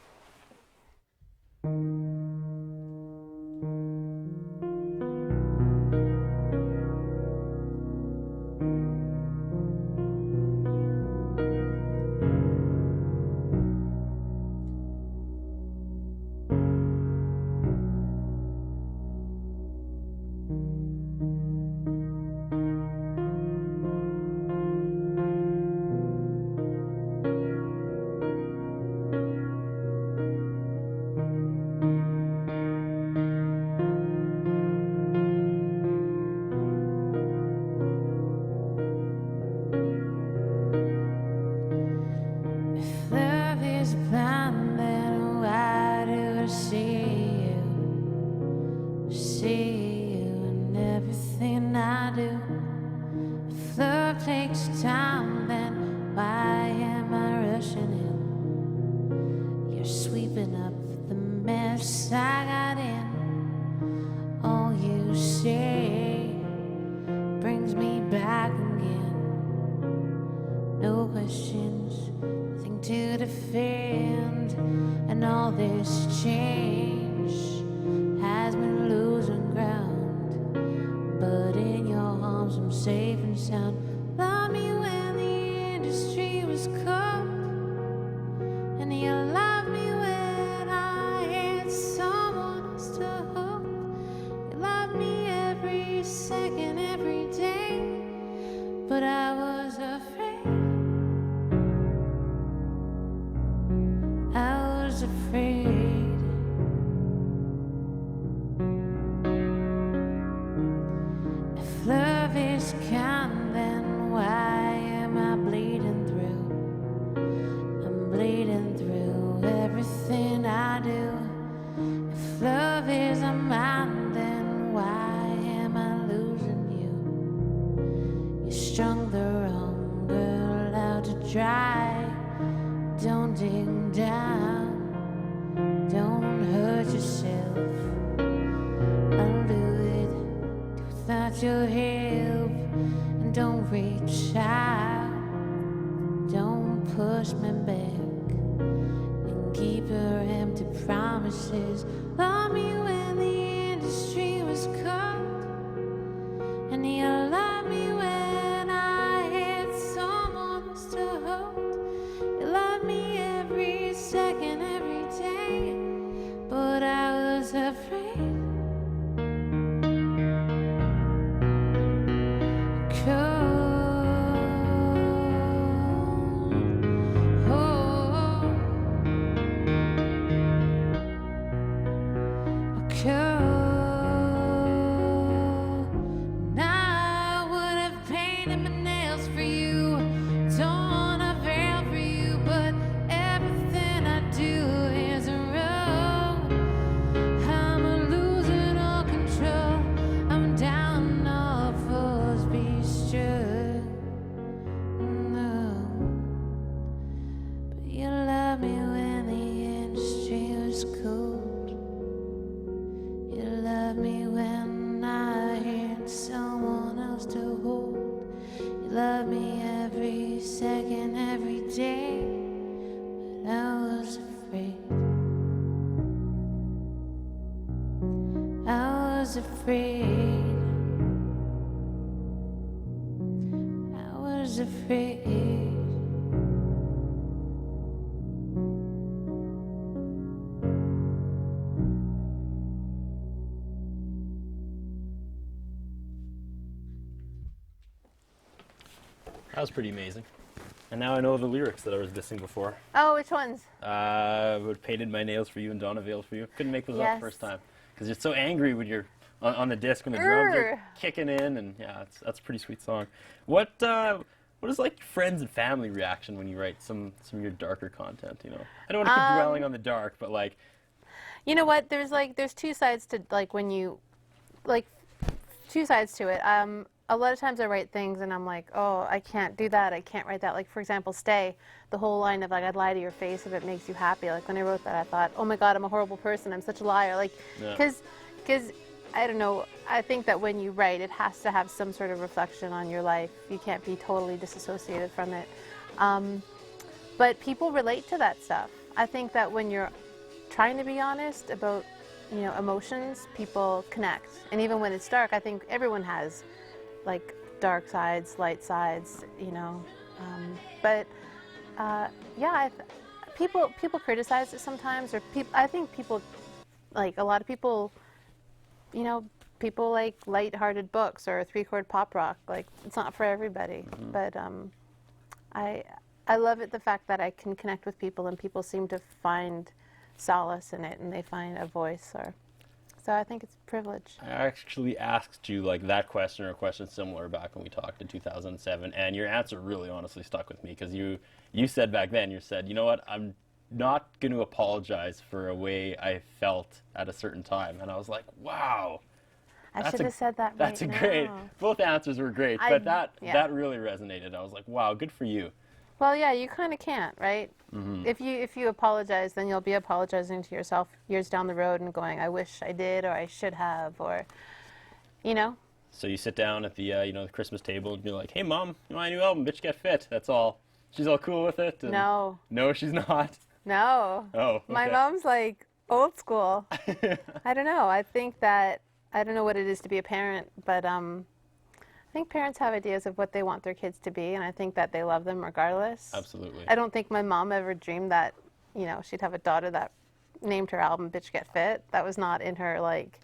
That was pretty amazing. And now I know the lyrics that I was missing before. Oh, which ones? Painted my nails for you and Donna veils for you. Couldn't make those up the first time. Because you're so angry when you're on the disc when the drums are kicking in, and yeah, that's a pretty sweet song. What is like friends and family reaction when you write some of your darker content? You know, I don't want to keep dwelling on the dark, but like, you know what? There's two sides to like when you two sides to it. A lot of times I write things and I'm like, oh, I can't do that. I can't write that. Like, for example, Stay, the whole line of like, I'd lie to your face if it makes you happy. Like, when I wrote that, I thought, oh my God, I'm a horrible person. I'm such a liar. Like, because I don't know, I think that when you write, it has to have some sort of reflection on your life. You can't be totally disassociated from it. But people relate to that stuff. I think that when you're trying to be honest about, you know, emotions, people connect. And even when it's dark, I think everyone has like dark sides, light sides, you know. Yeah, people criticize it sometimes, or I think people, like a lot of people, you know, people like light-hearted books or three-chord pop rock. Like, it's not for everybody. But I love it, the fact that I can connect with people and people seem to find solace in it and they find a voice. So I think it's a privilege. I actually asked you like that question or a question similar back when we talked in 2007, and your answer really honestly stuck with me, because you said back then, you said, you know what, I'm not going to apologize for a way I felt at a certain time. And I was like, wow. I should have said that That's right a great, now. both answers were great, but that really resonated. I was like, wow, good for you. Well, yeah, you kind of can't, right? If you apologize, then you'll be apologizing to yourself years down the road and going, I wish I did, or I should have, or, you know. So you sit down at the the Christmas table and you're like, hey mom, my new album, Bitch Get Fit. That's all. She's all cool with it. And no. No, she's not. No. Oh. Okay. My mom's like old school. I don't know. I think that I don't know what it is to be a parent, but I think parents have ideas of what they want their kids to be, and I think that they love them regardless. Absolutely. I don't think my mom ever dreamed that, you know, she'd have a daughter that named her album Bitch Get Fit. That was not in her, like,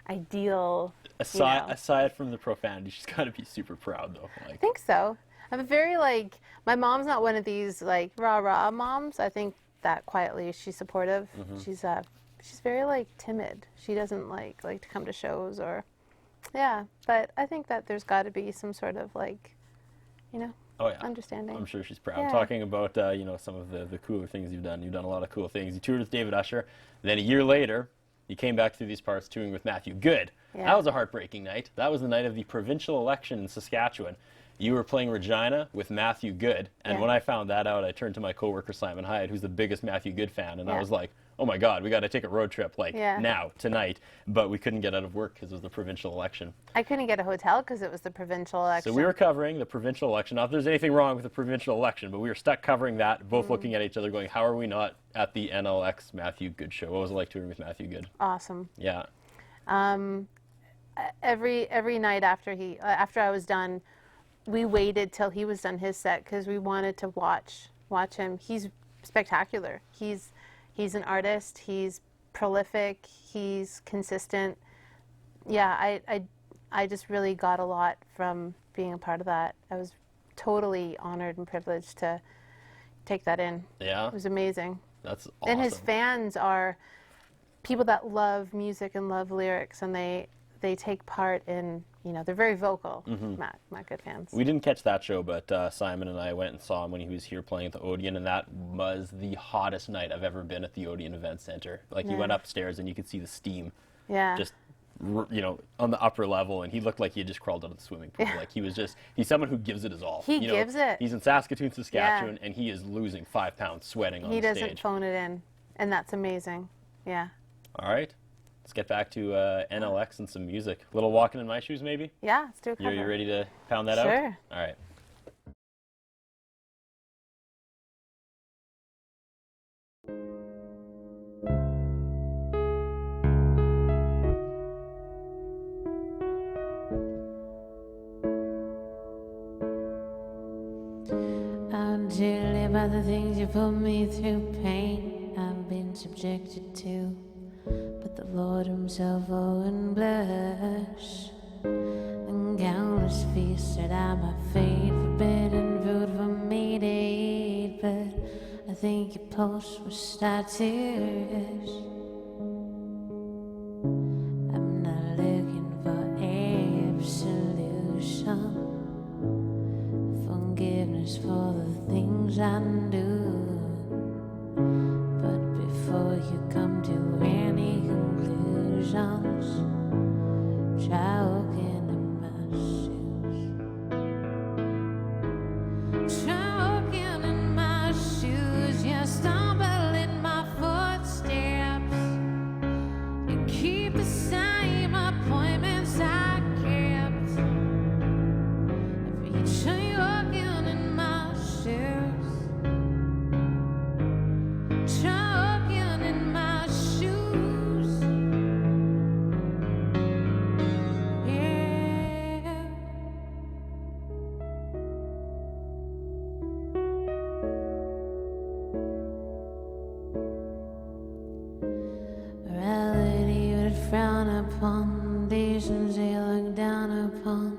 ideal, Aside from the profanity, she's got to be super proud, though. Like, I think so. I'm very, like, my mom's not one of these, like, rah-rah moms. I think that quietly she's supportive. She's very, like, timid. She doesn't, like to come to shows or... Yeah, but I think that there's got to be some sort of, like, you know, understanding. I'm sure she's proud. Yeah. Talking about, some of the cooler things you've done. You've done a lot of cool things. You toured with David Usher. Then a year later, you came back through these parts touring with Matthew Good. Yeah. That was a heartbreaking night. That was the night of the provincial election in Saskatchewan. You were playing Regina with Matthew Good. And when I found that out, I turned to my coworker, Simon Hyatt, who's the biggest Matthew Good fan. And I was like, oh my God, we got to take a road trip, now, tonight. But we couldn't get out of work because it was the provincial election. I couldn't get a hotel because it was the provincial election. So we were covering the provincial election. Not that there's anything wrong with the provincial election, but we were stuck covering that, both looking at each other going, how are we not at the NLX Matthew Good show? What was it like touring with Matthew Good? Awesome. Yeah. Every night after I was done, we waited till he was done his set because we wanted to watch him. He's spectacular. He's an artist. He's prolific. He's consistent. Yeah, I just really got a lot from being a part of that. I was totally honored and privileged to take that in. Yeah. It was amazing. That's awesome. And his fans are people that love music and love lyrics, and they take part in, they're very vocal, Matt Good fans. We didn't catch that show, but Simon and I went and saw him when he was here playing at the Odeon, and that was the hottest night I've ever been at the Odeon Event Center. Like, you went upstairs and you could see the steam. Yeah. Just, on the upper level, and he looked like he had just crawled out of the swimming pool. Like, he's someone who gives it his all. He gives it. He's in Saskatoon, Saskatchewan, and he is losing 5 pounds sweating on the stage. He doesn't phone it in, and that's amazing. Yeah. All right. Let's get back to NLX and some music. A little Walking in My Shoes, maybe? Yeah, let's do a cover. You ready to pound that out? Sure. All right. I'm dearly by the things you put me through, pain I've been subjected to. But the Lord himself wouldn't blush. And countless feasts at my feet, forbidden food for me to eat. But I think your pulse will start to rush. I'm not looking Forgiveness for the things I do. But before you come to any conclusions, try walking in my shoes. Try walking in my shoes. You stumble in my footsteps. You keep the same appointments I kept. If you try walking in my shoes, try walking in my shoes. Yeah. Morality would frown upon, decency look down upon.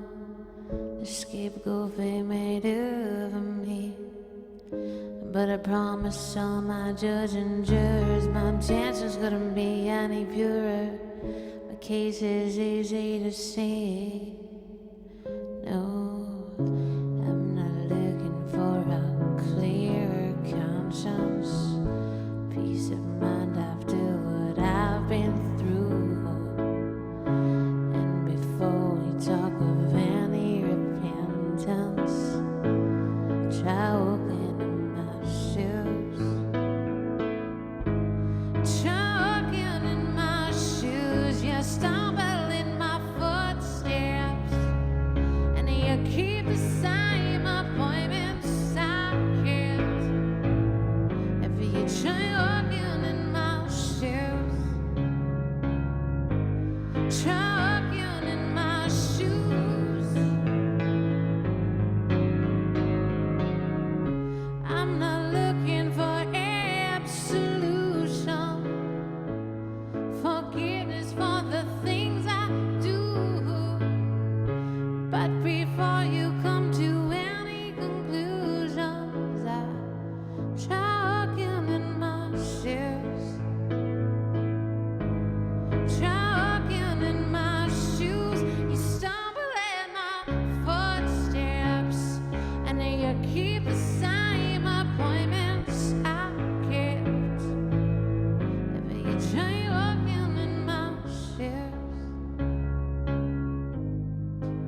The scapegoat they made of me. But I promise all my judge and jurors my intentions couldn't be any purer. My case is easy to see. No, I'm not looking for a clearer conscience. Peace of mind after what I've been through. And before we talk of any repentance, try walking in my shoes. Try walking in my shoes. You stumble in my footsteps, and you keep the same appointments I kept. If you try walking in my shoes, try walking in my shoes. I'm not looking for absolution, forgiveness for the things I do. But before you come to any conclusions, I try walking in my shoes. Try walking in my shoes. You stumble in my footsteps, and then you keep the same appointments I kept. If you try walking in my shoes,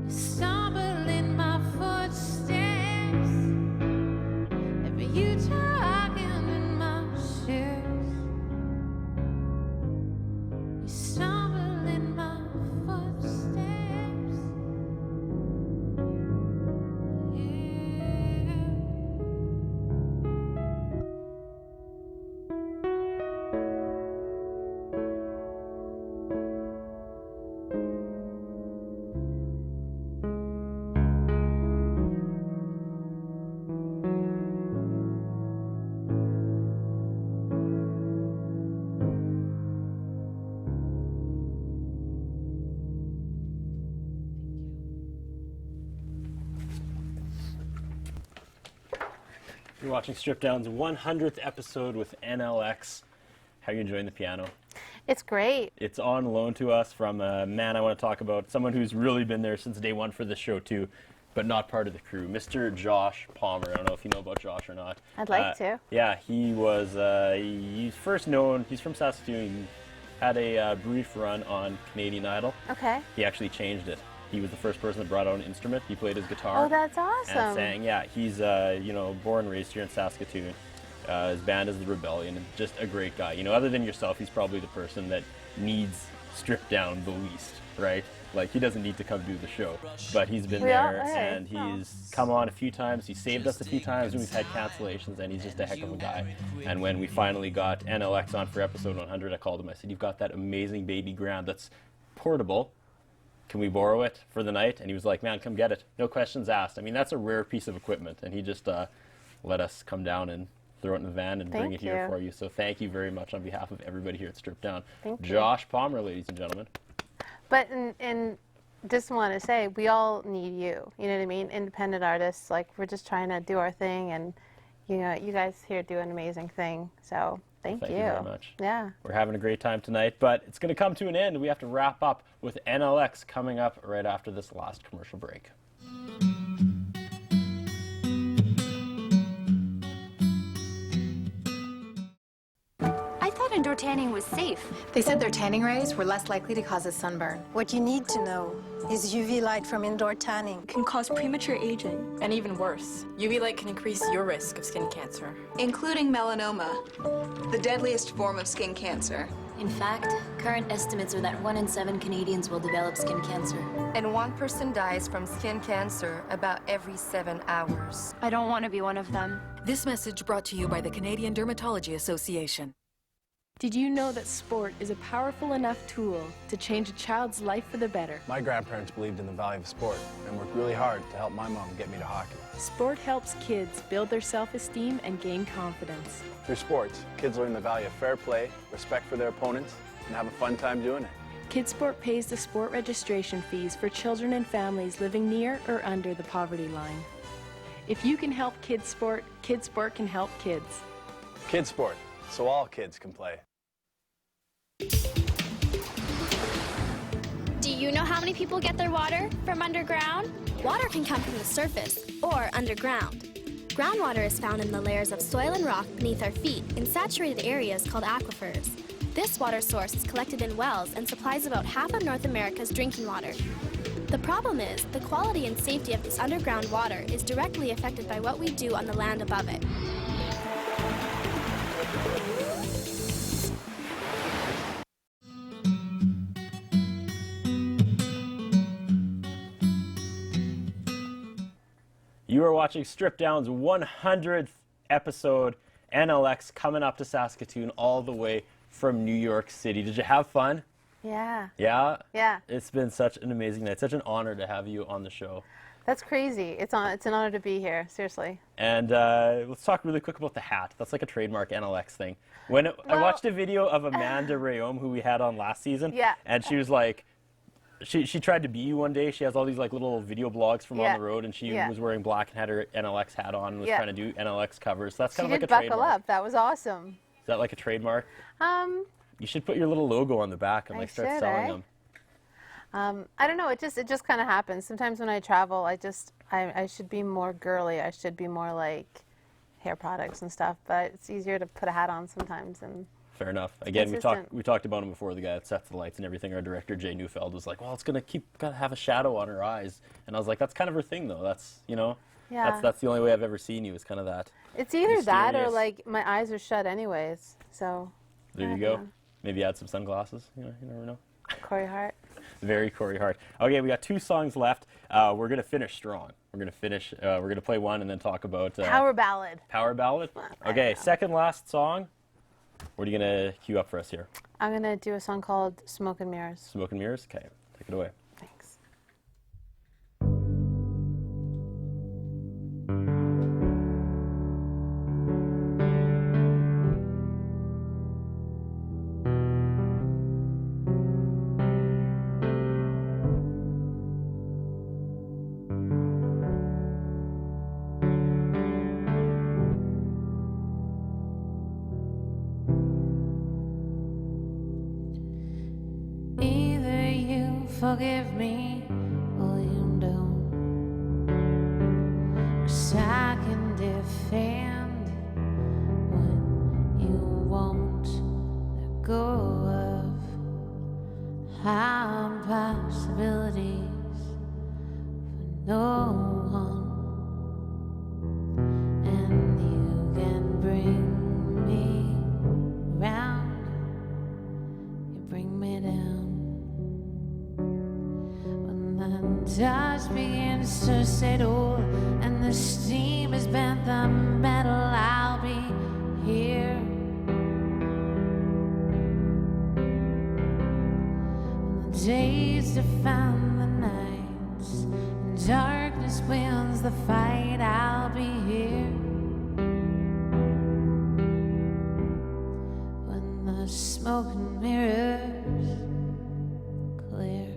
you stumble in my footsteps. If you try walking in my shoes, you stumble in my footsteps. Yeah. You're watching Strip Down's 100th episode with NLX. How are you enjoying the piano? It's great. It's on loan to us from a man I want to talk about, someone who's really been there since day one for the show too, but not part of the crew, Mr. Josh Palmer. I don't know if you know about Josh or not. I'd like to. Yeah, he was, he's first known, he's from Saskatoon, had a brief run on Canadian Idol. Okay. He actually changed it. He was the first person that brought out an instrument. He played his guitar. Oh, that's awesome. And sang. Yeah, he's born and raised here in Saskatoon. His band is the Rebellion, and just a great guy. You know, other than yourself, he's probably the person that needs Stripped Down the least, right? Like, he doesn't need to come do the show, but he's been there, and he's come on a few times. He saved us a few times when we've had cancellations, and he's just a heck of a guy. And when we finally got NLX on for episode 100, I called him. I said, "You've got that amazing baby grand that's portable. Can we borrow it for the night?" And he was like, "Man, come get it. No questions asked." I mean, that's a rare piece of equipment, and he just let us come down and throw it in the van and bring it here for you. So thank you very much on behalf of everybody here at Strip Down. Josh Palmer, ladies and gentlemen. But and just want to say, we all need you. You know what I mean? Independent artists, like, we're just trying to do our thing, and you know, you guys here do an amazing thing. So thank you very much. Yeah. We're having a great time tonight, but it's going to come to an end. We have to wrap up with NLX coming up right after this last commercial break. I thought indoor tanning was safe. They said their tanning rays were less likely to cause a sunburn. What you need to know is UV light from indoor tanning Can cause premature aging. And even worse, UV light can increase your risk of skin cancer. Including melanoma, the deadliest form of skin cancer. In fact, current estimates are that 1 in 7 Canadians will develop skin cancer. And 1 person dies from skin cancer about every 7 hours. I don't want to be one of them. This message brought to you by the Canadian Dermatology Association. Did you know that sport is a powerful enough tool to change a child's life for the better? My grandparents believed in the value of sport and worked really hard to help my mom get me to hockey. Sport helps kids build their self-esteem and gain confidence. Through sports, kids learn the value of fair play, respect for their opponents, and have a fun time doing it. KidSport pays the sport registration fees for children and families living near or under the poverty line. If you can help KidSport, KidSport can help kids. Kids sport, so all kids can play. Do you know how many people get their water from underground? Water can come from the surface or underground. Groundwater is found in the layers of soil and rock beneath our feet in saturated areas called aquifers. This water source is collected in wells and supplies about half of North America's drinking water. The problem is, the quality and safety of this underground water is directly affected by what we do on the land above it. You are watching Strip Down's 100th episode, NLX, coming up to Saskatoon all the way from New York City. Did you have fun? Yeah. Yeah? Yeah. It's been such an amazing night. Such an honor to have you on the show. That's crazy. It's an honor to be here, seriously. And let's talk really quick about the hat. That's like a trademark NLX thing. I watched a video of Amanda Rayom, who we had on last season, Yeah. and she was like, she tried to be you one day. She has all these like little video blogs from on the road, and she was wearing black and had her NLX hat on and was trying to do NLX covers. So that's kind of like a buckle trademark. up. That was awesome. Is that like a trademark? You should put your little logo on the back and like start selling them. I don't know. It just kind of happens. Sometimes when I travel, I should be more girly. I should be more like hair products and stuff. But it's easier to put a hat on sometimes. And fair enough. Again, consistent. we talked about him before. The guy that sets the lights and everything. Our director Jay Neufeld was like, "Well, it's gotta have a shadow on her eyes." And I was like, "That's kind of her thing, though. That's Yeah. that's the only way I've ever seen you is kind of that." It's either that or mysterious. like my eyes are shut anyways. So There you go. Maybe add some sunglasses. You never know. Corey Hart. Very Corey Hart. Okay, we got 2 songs left. We're gonna finish strong. We're gonna finish. We're gonna play one and then talk about Power ballad. Power ballad. Okay, second last song. What are you gonna cue up for us here? I'm gonna do a song called Smoke and Mirrors. Smoke and Mirrors. Okay, take it away. Thanks. Either you forgive me or you don't. 'Cause I can defend what you won't let go of. High possibilities for no one. And you can bring me round. You bring me down. Dust begins to settle and the steam has bent the metal. I'll be here. When the days define the nights and darkness wins the fight, I'll be here. When the smoke and mirrors clear.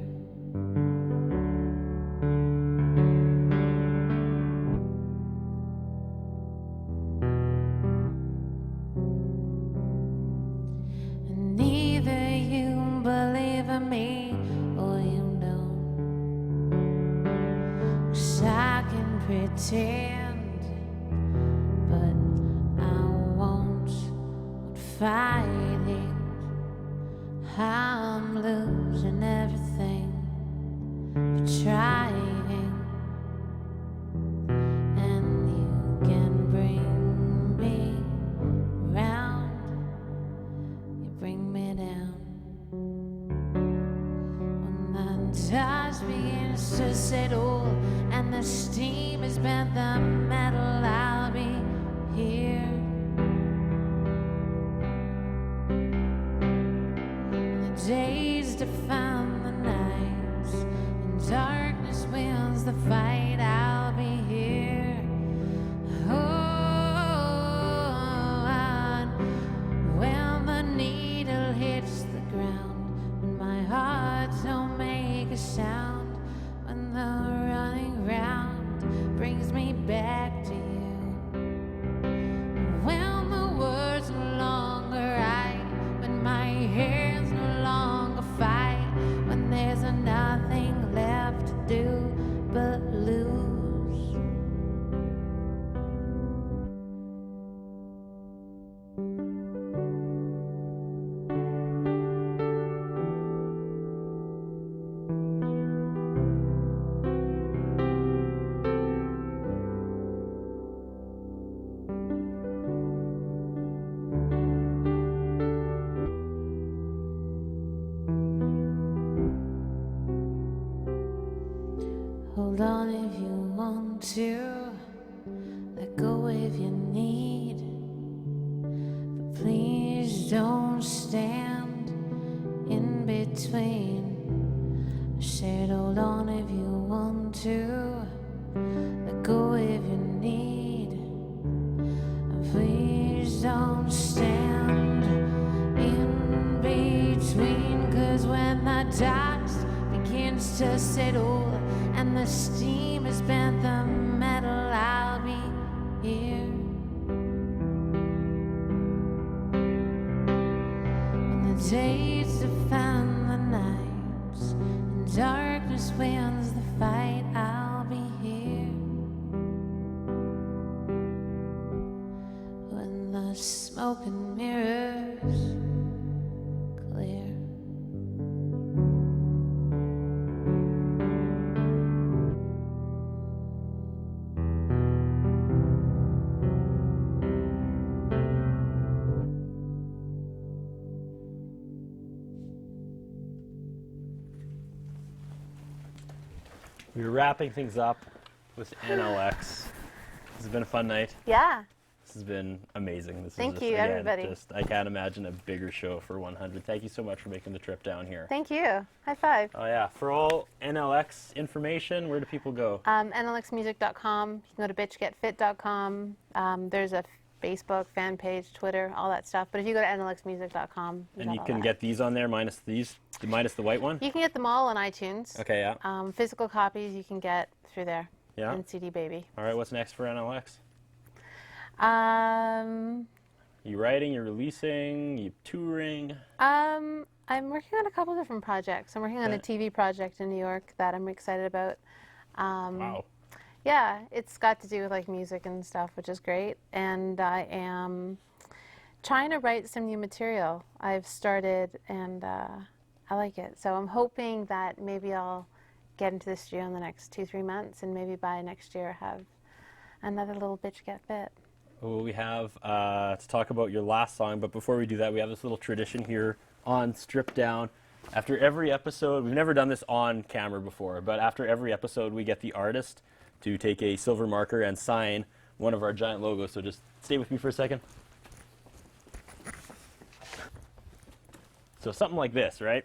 Neither you believe in me or you don't. 'Cause I pretend, but I won't fight it. I'm losing everything for trying, and you can bring me round, you bring me down. When the dust begins to settle and the steam has bent the metal, I'll be here. The days define the nights, and darkness wins the fight, I'll be here. Oh, and when the needle hits the ground, when my heart don't make a sound, when the running round brings me back to you, when the words no longer right, when my hands no longer fight, when there's nothing left to do but lose. Hold on if you want to, let go if you need, but please don't stand in between. I said hold on if you want to, let go if you need, and please don't stand in between, 'cause when the dust begins to settle and the steam has bent the metal, I'll be here. When the days define the nights and darkness wins the fight, I'll be here. When the smoke and mirrors clear. We're wrapping things up with NLX. This has been a fun night. Yeah. This has been amazing. This Thank is you, again, everybody. I can't imagine a bigger show for 100. Thank you so much for making the trip down here. Thank you. High five. Oh yeah. For all NLX information, where do people go? NLXmusic.com. You can go to bitchgetfit.com. There's a Facebook fan page, Twitter, all that stuff. But if you go to NLXmusic.com, And you can get these on there minus these, minus the white one? You can get them all on iTunes. Okay, yeah. Physical copies you can get through there. Yeah. And CD Baby. All right, what's next for NLX? Um, You writing, you releasing, you touring? I'm working on a couple different projects. I'm working on a TV project in New York that I'm excited about. Wow. Yeah, it's got to do with like music and stuff, which is great. And I am trying to write some new material. I've started and I like it. So I'm hoping that maybe I'll get into the studio in the next 2-3 months, and maybe by next year have another little bitch get fit. Well, we have to talk about your last song, but before we do that, we have this little tradition here on Strip Down. After every episode, we've never done this on camera before, but after every episode, we get the artist to take a silver marker and sign one of our giant logos. So just stay with me for a second. So something like this, right?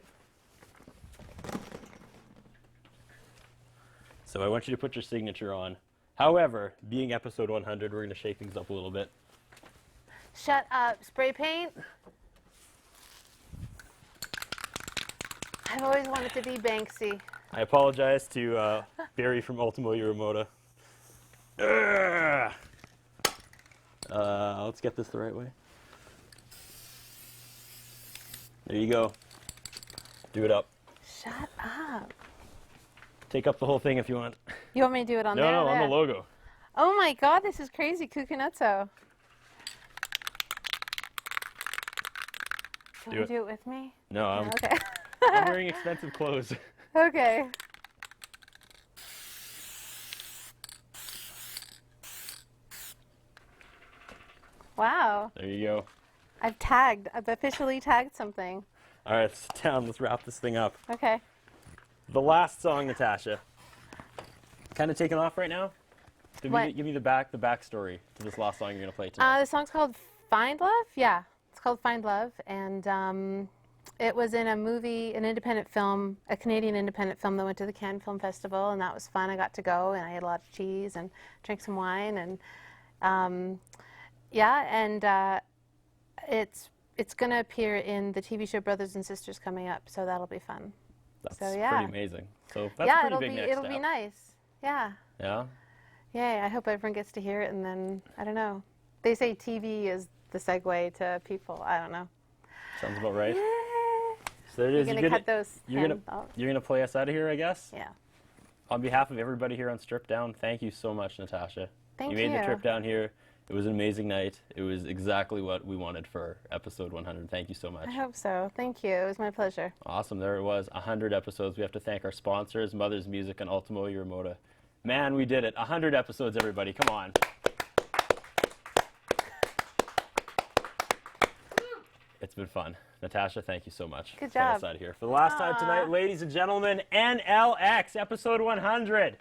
So I want you to put your signature on. However, being episode 100, we're going to shake things up a little bit. Shut up. Spray paint? I've always wanted to be Banksy. I apologize to Barry from Ultimo Euromota. Let's get this the right way. There you go. Do it up. Shut up. Take up the whole thing if you want. You want me to do it on there? No, on There? the logo. Oh my God, this is crazy, Cucunuzzo. Can you do it with me? No, I'm, okay. I'm wearing expensive clothes. Okay. Wow. There you go. I've officially tagged something. All right, sit down. Let's wrap this thing up. Okay. The last song, Natasha. Kind of taking off right now. Give me the backstory to this last song you're gonna play tonight. The song's called Find Love. Yeah, it's called Find Love, and it was in a movie, an independent film, a Canadian independent film that went to the Cannes Film Festival, and that was fun. I got to go, and I ate a lot of cheese and drank some wine, and yeah, and it's going to appear in the TV show Brothers and Sisters coming up, so that'll be fun. That's so, yeah. pretty amazing. So that's yeah, a pretty big next it'll step. be nice. Yeah. Yeah. Yay! I hope everyone gets to hear it, and then I don't know. They say TV is the segue to people. I don't know. Sounds about right. Yeah. So there it is. You're gonna cut those. You're gonna play us out of here, I guess. Yeah. On behalf of everybody here on Strip Down, thank you so much, Natasha. Thank you. You made the trip down here. It was an amazing night. It was exactly what we wanted for episode 100. Thank you so much. I hope so. Thank you. It was my pleasure. Awesome. There it was, 100 episodes. We have to thank our sponsors, Mother's Music and Ultimo Uramoda. Man, we did it. 100 episodes, everybody. Come on. It's been fun. Natasha, thank you so much. Good for playing us job. out of here. For the last time tonight, ladies and gentlemen, NLX, episode 100.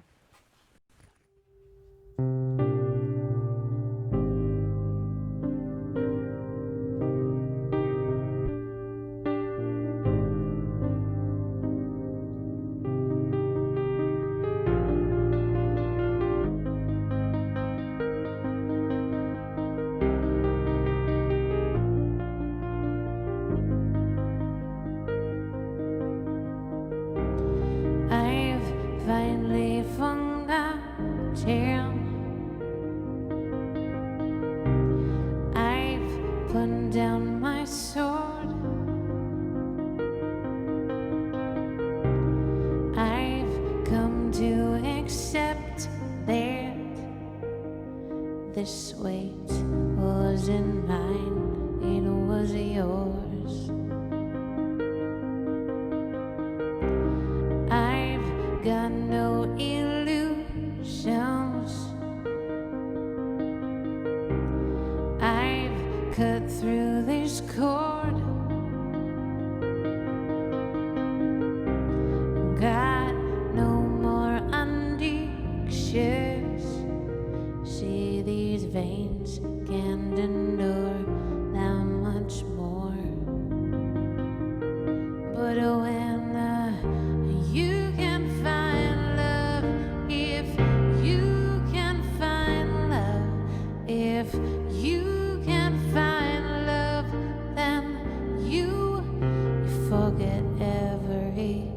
I've finally found a gem. I've put down my sword. I've come to accept that this weight wasn't mine, it was yours. I've got no illusions. I've cut through this cord. Got no more addictions. See, these veins can't endure that much more. But when you can find love, if you can find love, if you can find love, then you forget everything.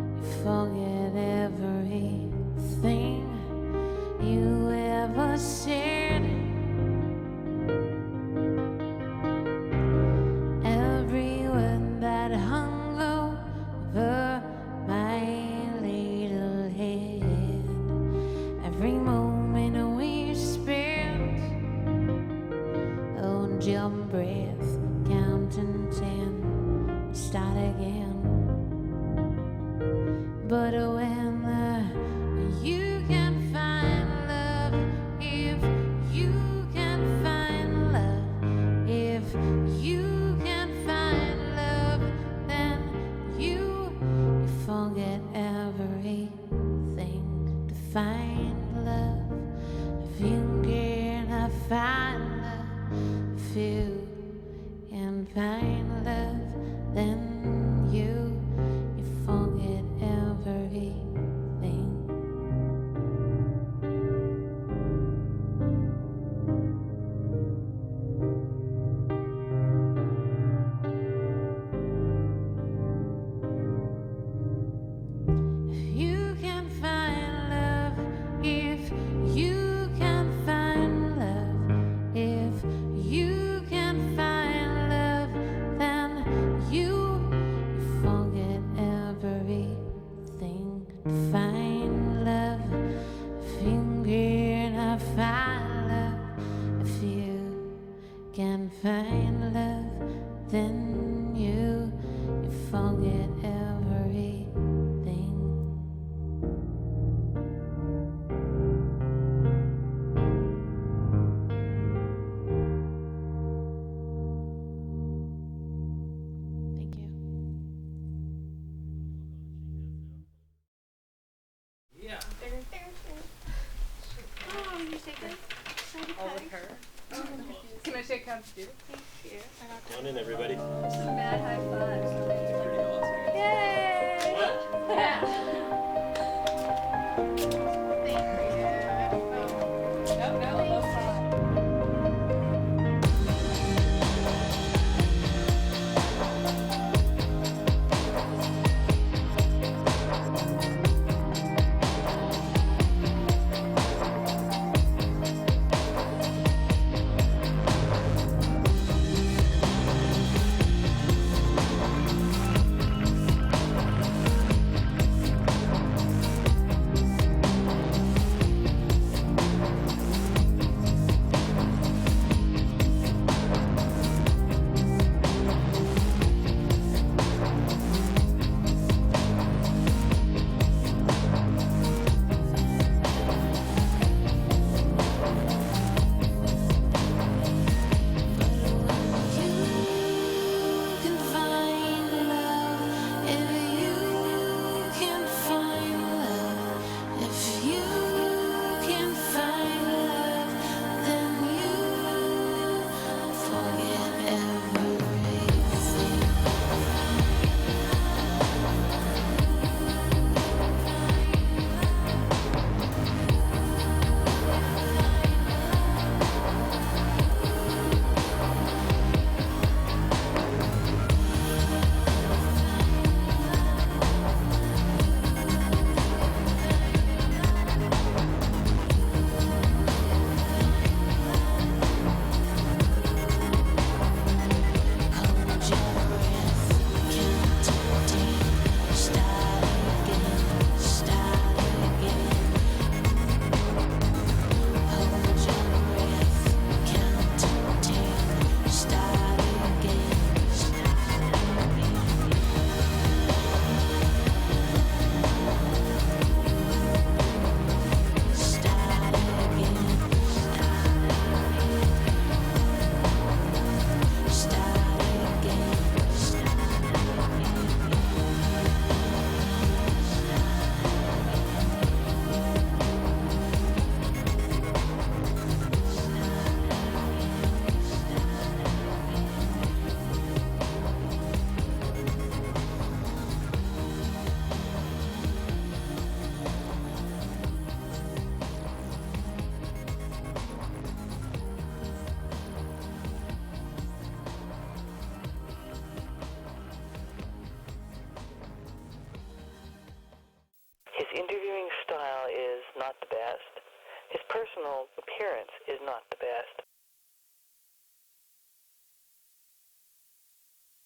You forget everything you ever said. Every word that hung over my little head. Every moment we spent. Hold your breath, counting 10, start again. But when you can find love, if you can find love, if you can find love, then you forget everything to find love. If you can find love, if you can find love, then you forget everything. If you can find love, if you can find love. can find love, then you forget everything. Thank you. Yeah. Oh, you take it? All with her. Can I shake hands too? Thank you. Come on in, everybody. Some mad high fives. Pretty awesome. Yay! What? Yeah.